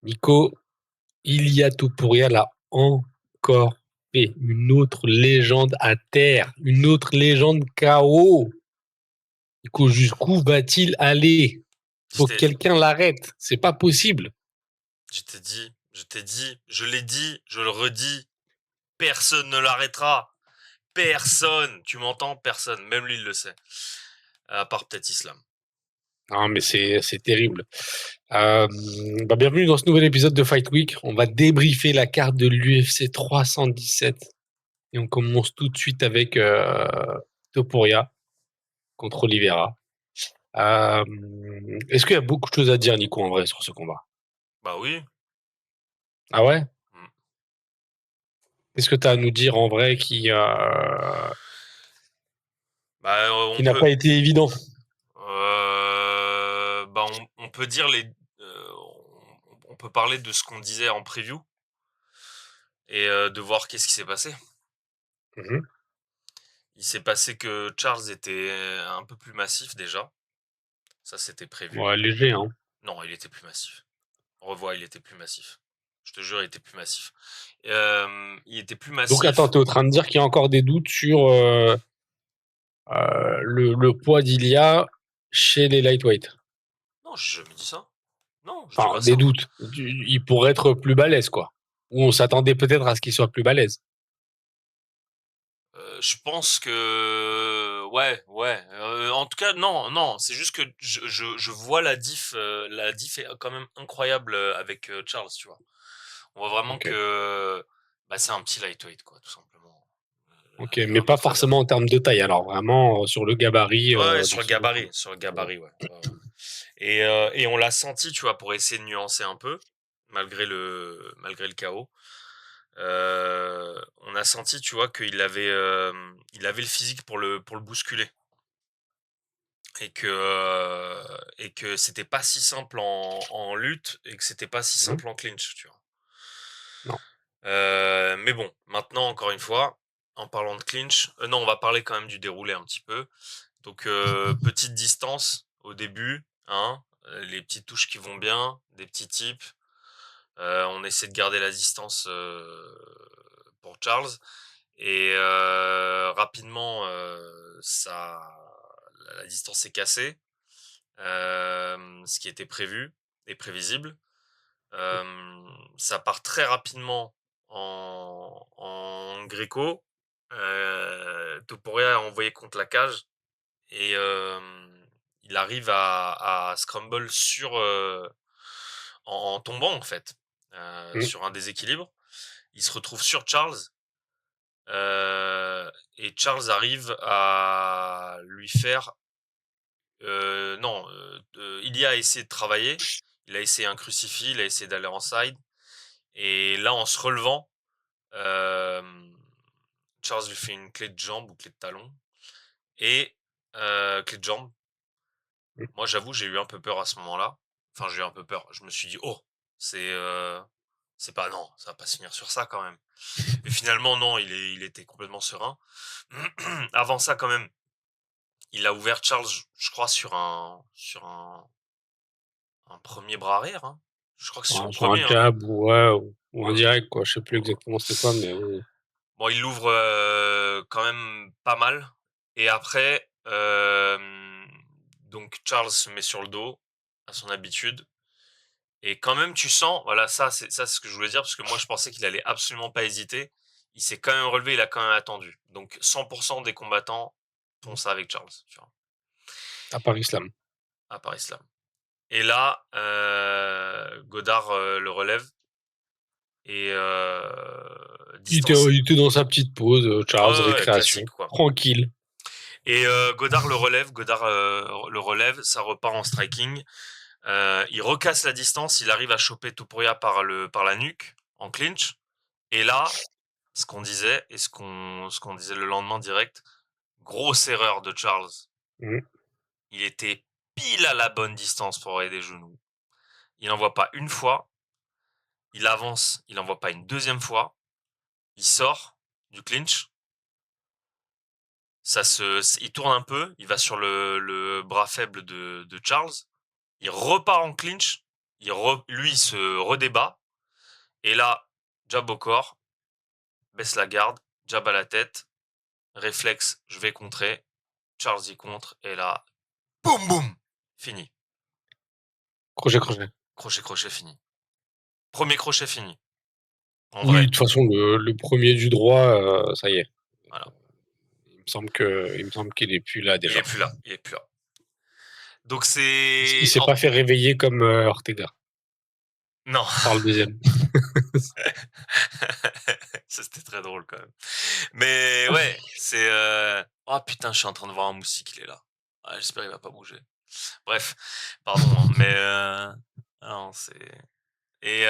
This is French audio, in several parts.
Nico, Ilia Topuria l'a encore fait. Une autre légende à terre. Une autre légende KO. Nico, jusqu'où va-t-il aller? Je Faut que t'ai, quelqu'un l'arrête. C'est pas possible. je t'ai dit, je l'ai dit, je le redis, personne ne l'arrêtera. Personne. Tu m'entends? Personne. Même lui, il le sait. À part peut-être Islam. Non, mais c'est terrible. Euh, bienvenue dans ce nouvel épisode de Fight Week. On va débriefer la carte de l'UFC 317. Et on commence tout de suite avec Topuria contre Oliveira. Euh, Est-ce qu'il y a beaucoup de choses à dire, Nico, en vrai, sur ce combat? Bah oui. Ah ouais? Mm. Qu'est-ce que tu as à nous dire en vrai Bah qui on n'a peut, pas été évident? bah on peut dire euh, on peut parler de ce qu'on disait en preview et de voir qu'est-ce qui s'est passé. Mhm. Il s'est passé que Charles était un peu plus massif déjà. Ça, c'était prévu. Ouais, léger, hein. Non, il était plus massif. Revois, il était plus massif. Je te jure, il était plus massif. Il était plus Donc attends, massif. tu es en train de dire qu'il y a encore des doutes sur le poids d'Ilia chez les lightweight. Non, j'ai jamais dit ça. Non, je dis Enfin, pas des ça. doutes. Il pourrait être plus balèze, quoi. Ou on s'attendait peut-être à ce qu'il soit plus balèze. Je pense que ouais. En tout cas, non, non. C'est juste que je vois la diff est quand même incroyable avec Charles, tu vois. On voit vraiment Ok. que bah, c'est un petit lightweight, quoi, tout simplement. Ok, mais Rien pas d'autre à dire. forcément en termes de taille, alors vraiment sur le gabarit Ouais, dans ce combat. sur le Ouais. gabarit, ouais. Ouais, ouais. Et on l'a senti, tu vois, pour essayer de nuancer un peu, malgré le chaos. On a senti, tu vois, il avait le physique pour le bousculer et que c'était pas si simple en lutte et que c'était pas si Mhm. simple en clinch, tu vois. Non. Mais bon, maintenant encore une fois, en parlant de clinch, non, on va parler quand même du déroulé un petit peu. Donc petite distance au début, hein, les petites touches qui vont bien, des petits tips. On essaie de garder la distance pour Charles. Et rapidement, la distance est cassée, ce qui était prévu et prévisible. Ça part très rapidement en gréco. Topuria a envoyé contre la cage et il arrive à scramble en tombant en fait, Mhm. sur un déséquilibre. Il se retrouve sur Charles. Et Charles arrive à lui faire non, il a essayé de travailler, il a essayé un crucifix, il a essayé d'aller en side et là en se relevant, hem, Charles lui fait une clé de jambe ou clé de talon et clé de jambe. Moi j'avoue, j'ai eu un peu peur à ce moment-là. Enfin, j'ai eu un peu peur. Je me suis dit: «Oh, c'est, heu, c'est pas non, ça va pas se finir sur ça quand même». Et finalement non, il était complètement serein. Avant ça quand même, il a ouvert Charles, je crois un premier bras arrière, hein. Je crois que c'est sur le Sur un premier, hein. jab ou, ouais, ou un Heu, direct, quoi. Je sais plus exactement c'était quoi, mais oui. bon, il l'ouvre, quand même pas mal et après, donc Charles se met sur le dos, à son habitude et quand même tu sens voilà, ça c'est ce que je voulais dire parce que moi je pensais qu'il allait absolument pas hésiter. Il s'est quand même relevé, il a quand même attendu. Donc 100 des combattants font ça avec Charles, tu vois? À Paris Islam. À part Islam. Et là, Godard, le relève et distance. Il était dans sa petite pause, Charles, Ouais, ouais, récréation. classique, quoi. Tranquille. Et Godard, le relève, ça repart en striking. Il recasse la distance, il arrive à choper Topuria par la nuque, en clinch. Et là, ce qu'on disait et ce qu'on disait le lendemain direct, grosse erreur de Charles. Mhm. Il était pile à la bonne distance pour envoyer des genoux. Il n'envoie pas une fois, il avance, il n'envoie pas une deuxième fois, il sort du clinch, il tourne un peu, il va sur le bras faible de Charles, il repart en clinch, lui, il se redébat. Et là, jab au corps, baisse la garde, jab à la tête, réflexe, je vais contrer. Charles y contre, et là, boum boum, fini. Crochet. Crochet, fini. Premier crochet fini. En Oui, de vrai, toute façon, le premier du droit, ça y est. voilà. Il me semble qu'il est plus là Il déjà. est plus là, il est plus là. Donc Il c'est... s'est pas fait réveiller comme Ortega Non. par le deuxième. Ça, c'était très drôle quand même. Mais ouais, c'est... Oh putain, je suis en train de voir un moustique, il est là. Ah, j'espère qu'il va pas bouger. Bref, pardon, hein, mais... Non, c'est... Et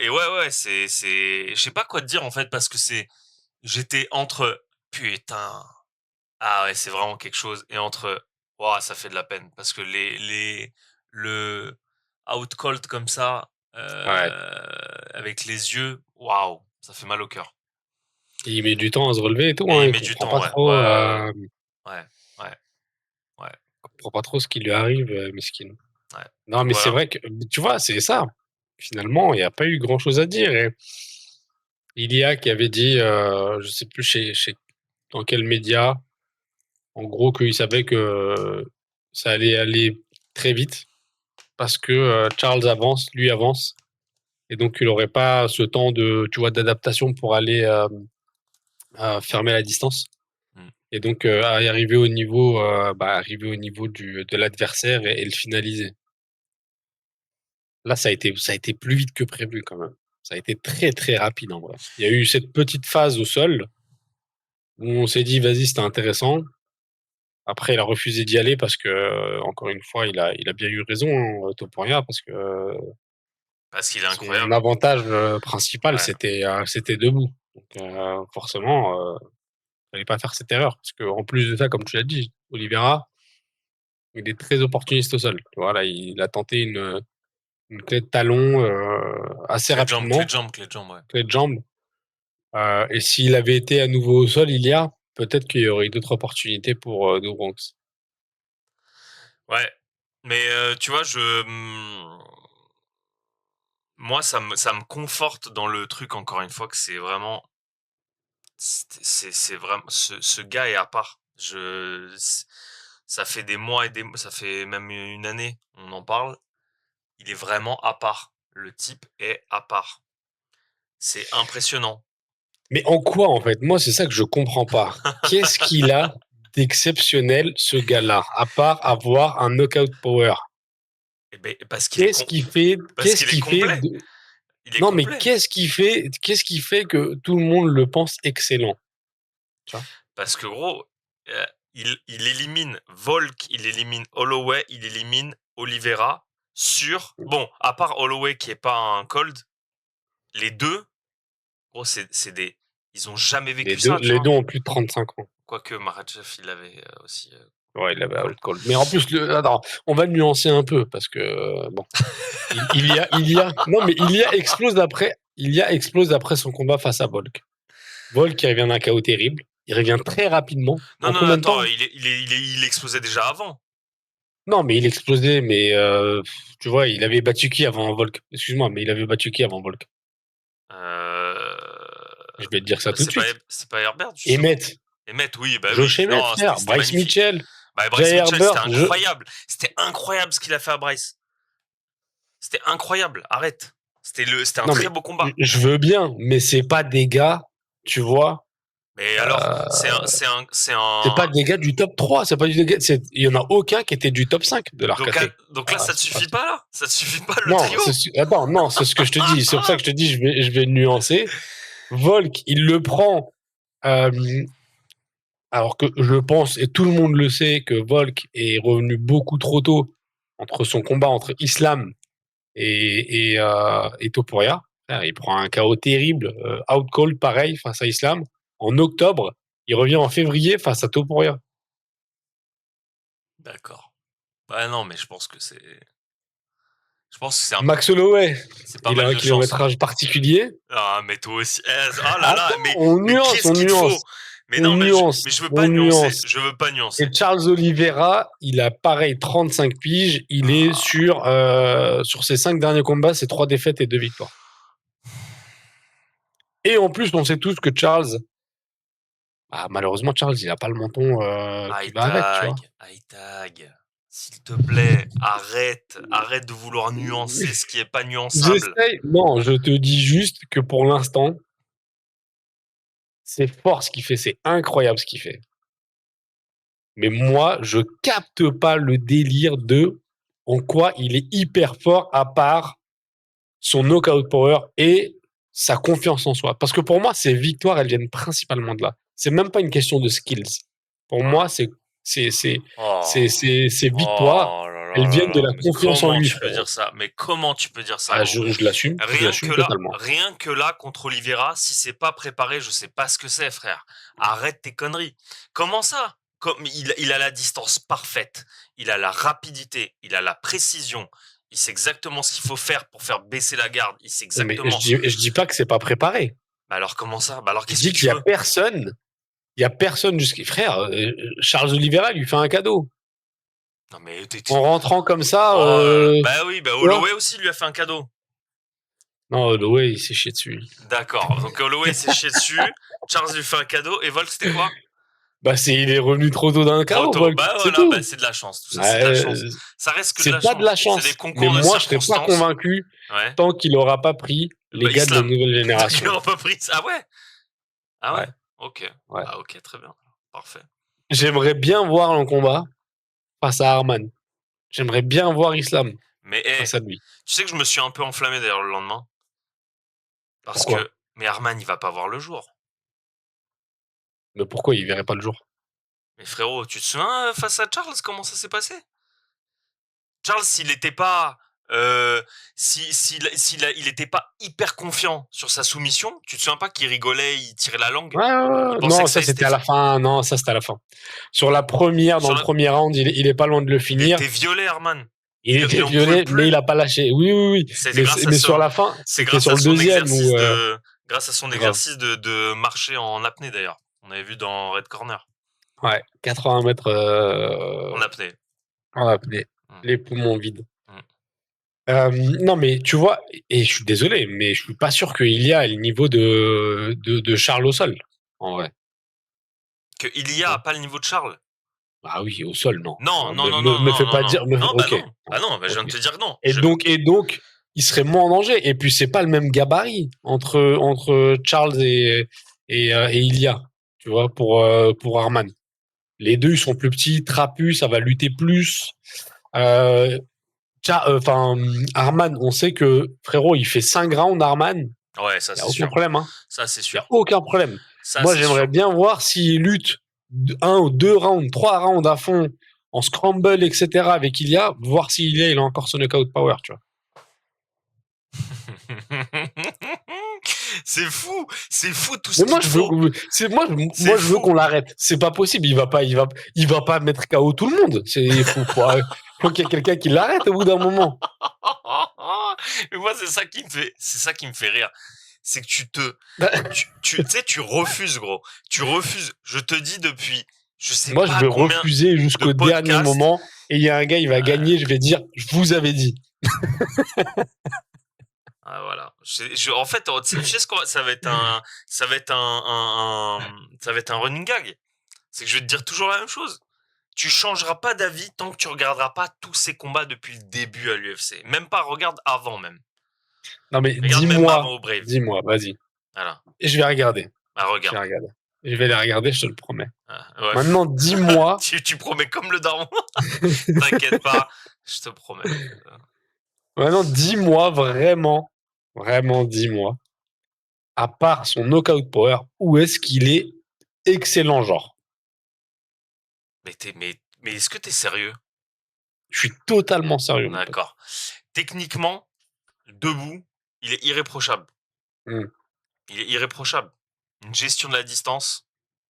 ouais, je sais pas quoi te dire en fait, parce que j'étais entre, putain, ah ouais, c'est vraiment quelque chose, et entre, ouah, ça fait de la peine, parce que le out cold comme ça, Ouais. avec les yeux, waouh, ça fait mal au cœur. Il met du temps à se relever et tout, Et hein. il Il met du comprend temps, pas ouais, trop, ouais, ouais, ouais, comprend pas trop ce qui lui arrive, mesquine. ouais. Non, Donc mais c'est voilà. vrai que, tu vois, c'est ça. Finalement, il n'y a pas eu grand-chose à dire. Et Ilia qui avait dit, je sais plus dans quel média, en gros, qu'il savait que ça allait aller très vite parce que Charles avance, lui avance, et donc il n'aurait pas ce temps de, tu vois, d'adaptation pour aller à fermer la distance. Mm. Et donc à arriver au niveau de l'adversaire et le finaliser. Là, ça a été plus vite que prévu quand même. Ça a été très très rapide en vrai. Il y a eu cette petite phase au sol où on s'est dit vas-y, c'était intéressant. Après, il a refusé d'y aller parce que encore une fois, il a bien eu raison, hein, Topuria, parce que Parce qu'il est son incroyable. avantage principal Ouais. c'était debout. Donc forcément, fallait pas faire cette erreur parce que en plus de ça, comme tu l'as dit, Oliveira, il est très opportuniste au sol. Tu vois, là, il a tenté une clé de talon assez rapidement, Clé de jambe, ouais. clé de jambe. Et s'il avait été à nouveau au sol, peut-être qu'il y aurait eu d'autres opportunités pour Do Bronx. Ouais. Mais tu vois, moi, ça me conforte dans le truc, encore une fois, que c'est vraiment... C'est vraiment... Ce gars est à part. Ça fait des mois et des mois, ça fait même une année, on en parle. Il est vraiment à part. Le type est à part. C'est impressionnant. Mais en quoi, en fait? Moi, c'est ça que je comprends pas. Qu'est-ce qu'il a d'exceptionnel, ce gars-là, à part avoir un knockout power? Et ben, parce qu'il est parce Qu'est-ce qu'il est qui fait complet. de... Il est Non, mais complet. qu'est-ce qui fait que tout le monde le pense excellent? Tu vois. Parce que gros, il élimine Volk, il élimine Holloway, il élimine Oliveira sur... Bon, à part Holloway qui est pas un cold, les deux, gros, c'est des... Ils ont jamais vécu ça, tu Les vois. deux ont plus de 35 ans. Quoique Makhachev, il avait aussi Ouais, il avait cold. out cold. Mais en plus, attends, on va le nuancer un peu parce que bon, il y a, non mais il y a explose après son combat face à Volk. Volk qui revient d'un chaos terrible. Il revient très rapidement. Non, En non, combien de attends, temps? il explosait déjà avant. Non, mais il explosait, mais tu vois, il avait battu qui avant Volk? Excuse-moi, mais il avait battu qui avant Volk? Je vais te dire ça tout de suite. C'est pas Herbert, justement. Emmett, Emmett, oui, bah Josh oui. Emmett, Non, frère, c'était Bryce magnifique. Mitchell, Bah, Bryce Jay Mitchell, c'était Herbert. incroyable. C'était incroyable ce qu'il a fait à Bryce. C'était incroyable. Arrête. C'était un Non, très mais beau combat. je veux bien, mais c'est pas des gars, tu vois. Mais alors, euh, c'est C'est pas un. des gars du top 3, c'est pas du gars, il y en a aucun qui était du top 5 de leur caté. Donc là, ça te C'est pas suffit pas là. Ça te suffit pas le Non, trio. attends, non, c'est ce que je te dis, c'est pour ça que je te dis je vais nuancer. Volk, il le prend euh, alors que je pense et tout le monde le sait que Volk est revenu beaucoup trop tôt entre son combat entre Islam et Topuria. Il prend un KO terrible, out cold pareil face à Islam en octobre, il revient en février face à Topuria. D'accord. Bah non, mais je pense que c'est Max Holloway, c'est pas il a mal un de chance, hein. kilométrage particulier. Ah, mais toi aussi. Oh là là, Attends, mais on qu'est-ce qu'il te faut? nuance. Mais on non, nuance, mais je veux pas on nuancer. nuance. Je veux pas Et nuancer. Charles Oliveira, il a pareil 35 piges. Il est Ah. sur ses 5 derniers combats, c'est 3 défaites et 2 victoires. Et en plus, on sait tous que Charles, malheureusement, Charles, il a pas le menton qui va avec, tu vois. Aïtag, s'il te plaît, arrête de vouloir nuancer ce qui est pas nuançable. J'essaye. Non, je te dis juste que pour l'instant, c'est fort ce qu'il fait, c'est incroyable ce qu'il fait. Mais moi, je capte pas le délire de en quoi il est hyper fort à part son knockout power et sa confiance en soi. Parce que pour moi, ces victoires, elles viennent principalement de là. C'est même pas une question de skills. Pour moi, Oh, ces victoires, oh là là elles là viennent de là, la mais confiance en comment lui, tu peux frérot. dire ça? Mais comment tu peux dire ça, gros? Je l'assume totalement. Rien que là, contre Oliveira, si c'est pas préparé, je sais pas ce que c'est, frère. Arrête tes conneries. Comment ça? Comme il a la distance parfaite, il a la rapidité, il a la précision, il sait exactement ce qu'il faut faire pour faire baisser la garde, il sait Mais exactement. je dis pas que c'est pas préparé. Bah alors comment ça? Bah alors Je qu'est-ce que dis tu qu'il y a veux? personne, il y a personne jusqu'à frère. Charles Oliveira lui fait un cadeau Non mais en rentrant comme ça. bah oui, bah Tu vois. Holloway aussi lui a fait un cadeau. Non, Holloway, il s'est chié dessus. D'accord. Donc Holloway s'est chié dessus, Charles lui fait un cadeau et Volk c'était quoi? Il est revenu trop tôt d'un Trop cadeau, tôt. Volk. Bah C'est voilà, bah tout. c'est de la chance. Tout ça, c'est de la Euh, chance. Ça reste que de c'est la pas de la chance. C'est des chance. Mais concours de moi, je serais pas circonstances. convaincu Ouais. tant qu'il aura pas pris les Bah gars de la Islam. nouvelle Donc il génération. aura pas pris. Ah ouais. Ah ouais. Ouais, Ok. ouais. Ah ok, très bien. Parfait. J'aimerais bien voir un combat face à Arman. J'aimerais bien voir Islam Mais face à lui. tu sais que je me suis un peu enflammé d'ailleurs le lendemain parce Pourquoi? que mais Arman il va pas voir le jour. Mais pourquoi il verrait pas le jour? Mais frérot, tu te souviens face à Charles comment ça s'est passé? Charles, s'il était pas il était pas hyper confiant sur sa soumission, tu te souviens pas qu'il rigolait, il tirait la langue, il pensait Non, que ça ça y était c'était à la fin. Non, ça c'était à la fin. Sur la première, dans sur le la... premier round, il est pas loin de le Il finir. était violé, Herman. Il était Il en pouvait violé, mais plus. il a pas lâché. Oui, oui, oui. C'était grâce à Mais sur son, la fin, c'est c'était grâce sur à le son deuxième exercice où grâce à son grave. exercice de marcher en apnée d'ailleurs. On avait vu dans Red Corner. Ouais, 80 mètres En apnée. en apnée, Mm. les poumons vides. Mm. Non, mais tu vois, et je suis désolé, mais je suis pas sûr qu'il y a le niveau de Charles au sol. En vrai. Que Ilia a pas le niveau de Charles. Ah oui, au sol, non. Non, Non, non, non, non, me non, fais non, pas non. dire. Non, bah Ok. non. Bah Ouais, non, bah je ok. viens de te dire non. Et donc, il serait moins en danger. Et puis, c'est pas le même gabarit entre Charles et Ilia, tu vois, pour Arman. Les deux, ils sont plus petits, trapus, ça va lutter plus. Euh, Arman, on sait que, frérot, il fait 5 rounds, Arman. Ouais, ça Il n'y a c'est aucun sûr. problème, hein. Ça c'est Il n'y a sûr. aucun problème. Ça Moi, c'est j'aimerais sûr. bien voir s'il lutte un ou deux rounds, trois rounds à fond, en scramble, etc., avec Ilia, voir si Ilia, il a encore son knockout power, tu vois. C'est fou tout ce Mais moi, qu'il te je veux, faut. C'est je veux fou. qu'on l'arrête. C'est pas possible. Il va pas mettre KO tout le monde. Faut qu'il y ait quelqu'un qui l'arrête au bout d'un moment. Mais moi c'est ça qui me fait rire. C'est que tu sais, tu refuses, gros. Tu refuses. Je te dis depuis, je sais Moi, je pas vais combien refuser de jusqu'au dernier podcasts. moment. Et il y a un gars, il va gagner. Je vais dire, je vous avais dit. Ah, voilà. En fait, tu sais ce ça va être ça va être un running gag. C'est que je vais te dire toujours la même chose. Tu changeras pas d'avis tant que tu regarderas pas tous ces combats depuis le début à l'UFC. Même pas, regarde avant même. Non, mais Regarde même avant au Brave. dis-moi, vas-y. Voilà. Et je vais regarder. Bah Je vais regarde. regarder. Je vais les regarder, je te le promets. Ah, ouais. Maintenant, dis-moi. Tu promets comme le daron. T'inquiète pas, je te promets. Maintenant, dis-moi vraiment. Vraiment, dis-moi. À part son knockout power, où est-ce qu'il est excellent, genre? Mais est-ce que t'es sérieux? Je suis totalement sérieux, mon pote. D'accord. Techniquement, debout, il est irréprochable. Hmm. Il est irréprochable. Une gestion de la distance,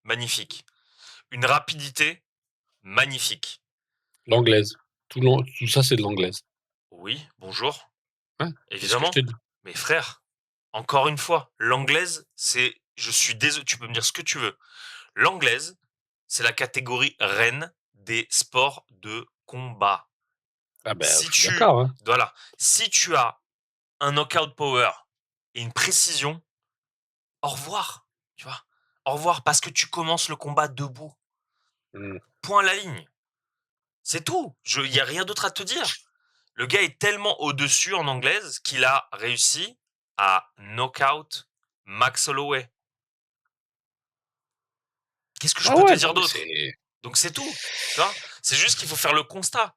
magnifique. Une rapidité, magnifique. L'anglaise. Tout ça, c'est de l'anglaise. Oui, bonjour. Ouais, c'est ce que je Évidemment. te dis. Mais frère, encore une fois, l'anglaise, c'est... Je suis désolé, tu peux me dire ce que tu veux. L'anglaise, c'est la catégorie reine des sports de combat. Ah ben, Si je suis tu, d'accord, hein. voilà, si tu as un knockout power et une précision, au revoir, tu vois. Au revoir parce que tu commences le combat debout. Mmh. Point à la ligne. C'est tout. Il y a rien d'autre à te dire. Le gars est tellement au-dessus en anglaise qu'il a réussi à knockout Max Holloway. Qu'est-ce que je Ah peux te ouais, non, dire mais d'autre? c'est Donc c'est tout. Tu vois? C'est juste qu'il faut faire le constat.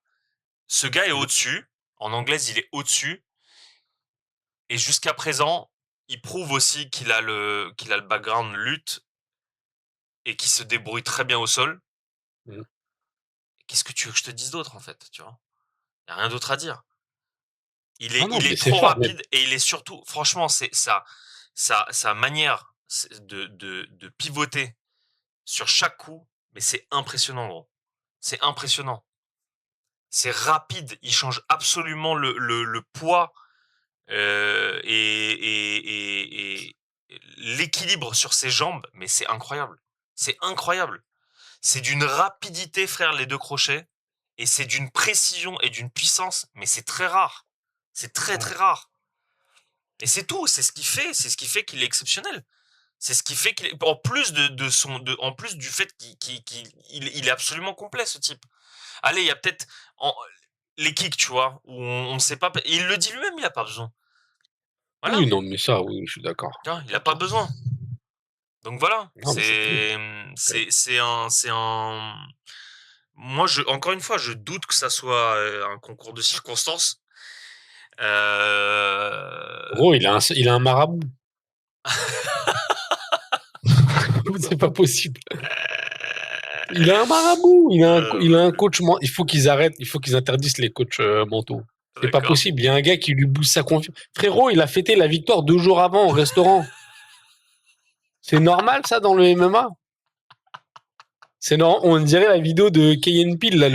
Ce gars est mmh. au-dessus. En anglaise, il est au-dessus. Et jusqu'à présent, il prouve aussi qu'il a le background lutte et qu'il se débrouille très bien au sol. Mmh. Qu'est-ce que tu veux que je te dise d'autre, en fait, tu vois? Y a rien d'autre à dire. Il Ah est, non, il mais est c'est trop fort, mais rapide et il est surtout, franchement, c'est sa manière de pivoter sur chaque coup, mais c'est impressionnant, gros. C'est impressionnant. C'est rapide. Il change absolument le poids et l'équilibre sur ses jambes, mais c'est incroyable. C'est incroyable. C'est d'une rapidité, frère, les deux crochets, et c'est d'une précision et d'une puissance, mais c'est très rare. C'est très ouais. très rare. Et c'est tout. C'est ce qui fait qu'il est exceptionnel. C'est ce qui fait qu'il est, en plus en plus du fait qu'il est absolument complet, ce type. Allez, il y a peut-être les kicks, tu vois, où on sait pas, et il le dit lui-même, il a pas besoin. Oui, Voilà. non, mais ça, oui, je suis d'accord. Tu vois, il a pas D'accord. besoin. Donc voilà, Non, mais c'est terrible. moi encore une fois, je doute que ça soit un concours de circonstances. Euh... Gros, il a un marabout. C'est pas possible. Il a un marabout. Il a un coach. Il faut qu'ils arrêtent. Il faut qu'ils interdisent les coachs mentaux. C'est pas D'accord. possible. Il y a un gars qui lui booste sa confiance. Frérot, il a fêté la victoire 2 jours avant au restaurant. C'est normal, ça, dans le MMA? C'est normal. On dirait la vidéo de Keyen Peel, là,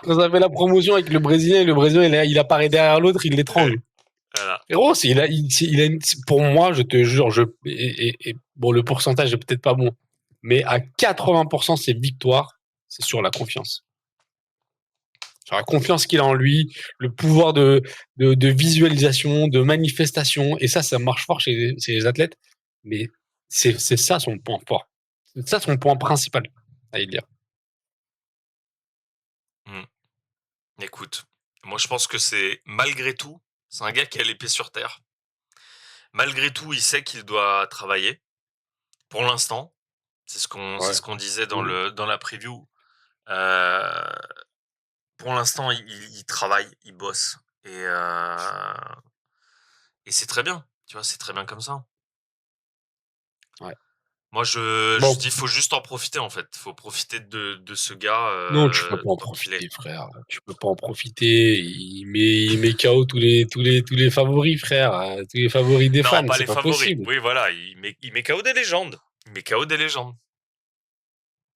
quand ça fait la promotion avec le Brésilien, et le Brésilien, il apparaît derrière l'autre, il l'étrangle. Voilà. Frérot, pour moi, je te jure, bon, le pourcentage est peut-être pas bon, mais à 80%, ses victoires, c'est sur la confiance. Sur la confiance qu'il a en lui, le pouvoir de visualisation, de manifestation, et ça marche fort chez les athlètes, mais c'est ça son point fort. C'est ça son point principal, à dire. Hmm. Écoute, moi je pense que c'est malgré tout, c'est un gars qui a l'épée sur terre. Malgré tout, il sait qu'il doit travailler. Pour l'instant, c'est Ouais. ce qu'on disait Mhm. dans la preview. Euh, pour l'instant, il travaille, il bosse et c'est très bien. Tu vois, c'est très bien comme ça. Ouais. Moi, je Bon, dis, faut juste en profiter en fait. Faut profiter de ce gars non, tu peux pas en tant qu'il est. profiter, frère. Tu peux pas en profiter. Il met KO tous les favoris, frère. Tous les favoris des Non, fans. pas C'est les pas favoris. possible. Oui, voilà, il met KO des légendes. Il met KO des légendes.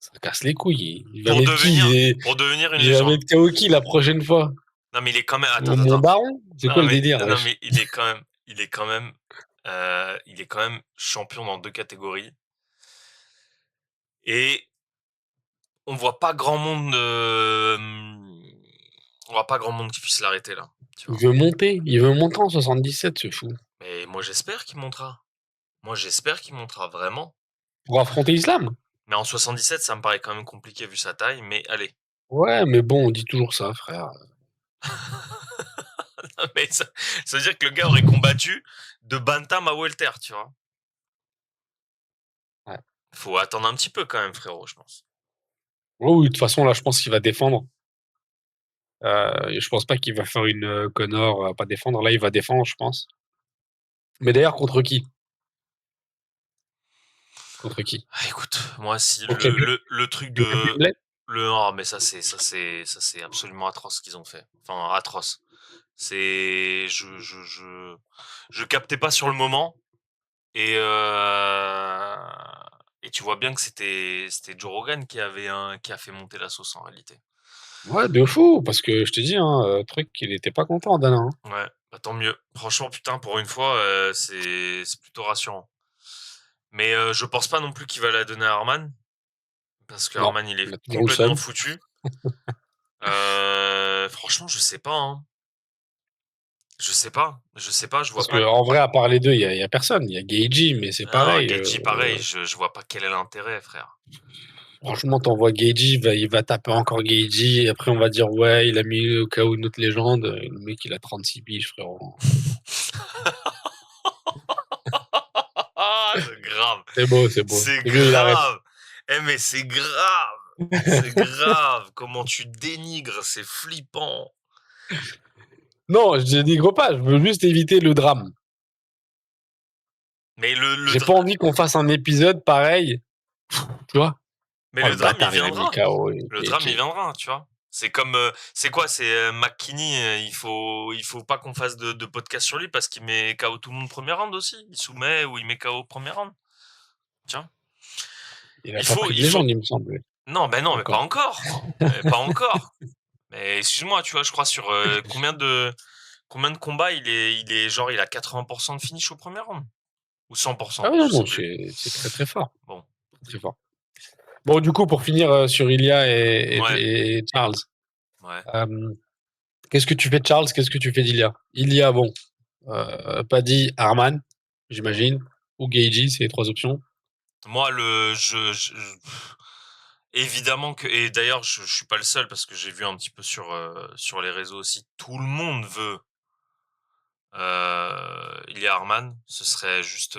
Ça casse les couilles. Il va Pour mettre devenir, qui? pour devenir une Il va légende. mettre KO qui la prochaine fois? Non, mais il est quand même. Attends, Mon attends. daron? C'est quoi Non, le mais délire, non, wesh? mais il est quand même champion dans deux catégories. Et on voit pas grand monde. On voit pas grand monde qui puisse l'arrêter là. Tu Il vois. veut monter. Il veut monter en 77, ce fou. Mais moi j'espère qu'il montera. Moi j'espère qu'il montera vraiment. Pour affronter Islam. Mais en 77, ça me paraît quand même compliqué vu sa taille. Mais allez. Ouais, mais bon, on dit toujours ça, frère. Mais ça veut dire que le gars aurait combattu de bantam à welter, tu vois. Ouais. Faut attendre un petit peu quand même, frérot, je pense. Ouais, oui, de toute façon, là, je pense qu'il va défendre. Je pense pas qu'il va faire une Connor pas défendre. Là, il va défendre, je pense. Mais d'ailleurs, contre qui? Contre qui? Ah, écoute, moi si Contre le truc les de Bled. le oh, mais ça c'est absolument atroce ce qu'ils ont fait. Enfin atroce. C'est je captais pas sur le moment et et tu vois bien que c'était Joe Rogan qui a fait monter la sauce en réalité. Ouais, de fou, parce que je te dis, hein, truc, il était pas content, Dana, hein. Ouais, bah tant mieux. Franchement putain pour une fois c'est plutôt rassurant. Mais je pense pas non plus qu'il va la donner à Arman. Parce que Non, Arman, il il est a toujours le complètement seum. foutu. Franchement, je sais pas, hein. Je sais pas. Je vois Parce pas. que en vrai, à part les deux, il y a personne. Il y a Geiji, mais c'est Non, pareil. Geji, pareil. Je vois pas quel est l'intérêt, frère. Franchement, t'envoies Geiji, il va taper encore Geiji, et après on va dire ouais, il a mis au cas où une autre légende. Le mec, il a 36 piges, frérot. Ah, c'est grave. C'est beau, c'est beau. C'est C'est mieux, il arrête. grave. Eh, mais c'est grave. C'est grave. Comment tu dénigres, c'est flippant. Non, je dénigre pas, je veux juste éviter le drame. Mais J'ai pas envie qu'on fasse un épisode pareil, tu vois. mais Oh, le le drame, il bâtard, il a mis viendra. KO Le drame, il Geiji. viendra, tu vois. C'est comme, c'est quoi, c'est McKinney, il faut pas qu'on fasse de podcast sur lui parce qu'il met KO tout le monde premier round aussi. Il soumet ou il met KO premier round. Tiens. Il a pas pris de Il faut, légende, il me semble. non, ben non, mais pas Encore. encore. Pas encore. Mais excuse-moi, tu vois, je crois sur combien de combats il a 80% de finish au premier round ou Ah 100%, non, je sais non, plus. c'est très très fort. Bon, Très fort. Bon, du coup, pour finir sur Ilya ouais, et Charles, ouais. euh, qu'est-ce que tu fais de Charles? Qu'est-ce que tu fais d'Ilya? Ilya, bon, Paddy, Arman, j'imagine, ou Geiji, c'est les trois options. Moi, évidemment que, et d'ailleurs, je suis pas le seul parce que j'ai vu un petit peu sur les réseaux aussi, tout le monde veut Ilya Arman. Ce serait juste,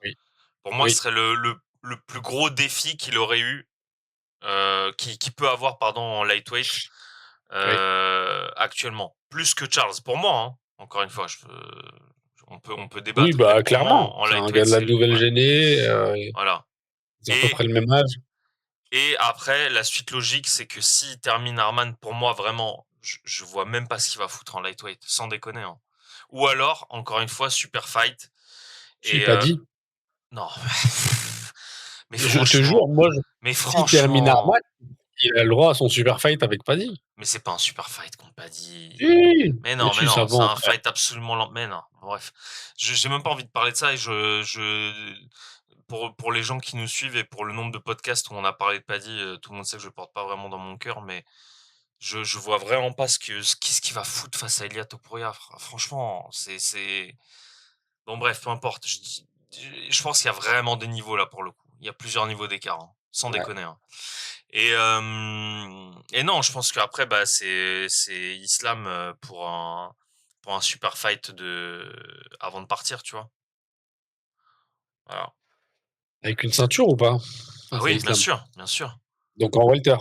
Oui, pour moi, ce oui, serait le plus gros défi qu'il aurait eu, qui peut avoir, pardon, en lightweight oui. actuellement, plus que Charles. Pour moi, hein. Encore une fois, on peut Oui, débattre, mais bah pour moi, clairement, en c'est un gars lightweight, de la c'est nouvelle ouais, géné, voilà. ils ont à peu Et près le même âge. Et après, la suite logique, c'est que s'il termine Arman, pour moi, vraiment, je vois même pas ce qu'il va foutre en lightweight, sans déconner, hein. Ou alors, encore une fois, super fight. Je suis Et pas dit. non, mais Je te jure, franchement, moi, mais s'il termine franchement, Arman, il a le droit à son super fight avec Paddy. mais c'est pas un super fight qu'on pas dit. Si, Mais si, ça non, va, c'est un frère. fight absolument lent. Mais non, bref, j'ai même pas envie de parler de ça et pour les gens qui nous suivent et pour le nombre de podcasts où on a parlé de Paddy, tout le monde sait que je le porte pas vraiment dans mon cœur, mais je vois vraiment pas ce qu'il va foutre face à Elia Topuria. Franchement, bon, bref, peu importe. Je pense qu'il y a vraiment des niveaux là pour le coup. Il y a plusieurs niveaux d'écart, hein, sans Ouais. déconner, hein. Et non, je pense qu'après, bah, c'est Islam pour un super fight avant de partir, tu vois. Voilà. Avec une ceinture ou pas? Ah Face à oui, bien Islam. sûr, bien sûr. Donc en welter.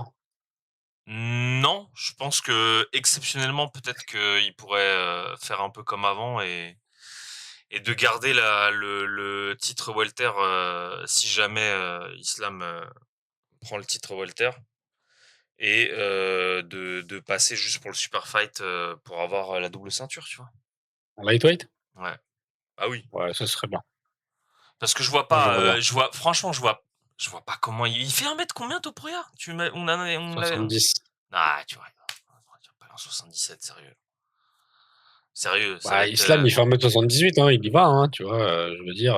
Non, je pense que exceptionnellement, peut-être qu'il pourrait faire un peu comme avant et de garder le titre welter si jamais Islam prend le titre welter et de passer juste pour le super fight pour avoir la double ceinture, tu vois. En lightweight? Ouais. Ah oui. Ouais, ça serait bien. Parce que je vois Moi, pas, j'aimerais bien. franchement, je vois pas comment il fait un mètre combien Topuria? On l'a, 70. ah, tu vois, tu vas pas en 77, sérieux. Sérieux, ça va Bah, être, Islam, il fait 1m78, hein, il y va, hein, tu vois. Je veux dire,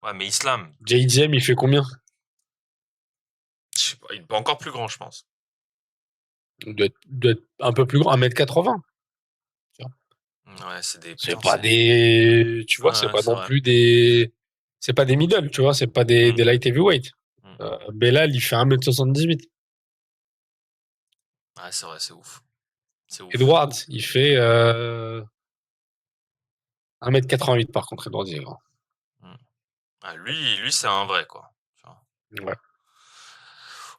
ouais, mais Islam, JDM, il fait combien? je sais pas, il est pas encore plus grand, je pense. Il doit être un peu plus grand, 1m80. Tu vois. Ouais, C'est putain, pas des. Tu vois, c'est ouais, pas c'est non vrai. plus des. C'est pas des middle, tu vois, c'est pas des, Mm, des light heavyweight. mm. Belal, il fait 1m78. Ouais, c'est vrai, c'est ouf. C'est ouf. Edwards, il fait 1m88 par contre, Edwards, il est grand. Mm. Ah, lui, c'est un vrai, quoi. Tu vois. Ouais.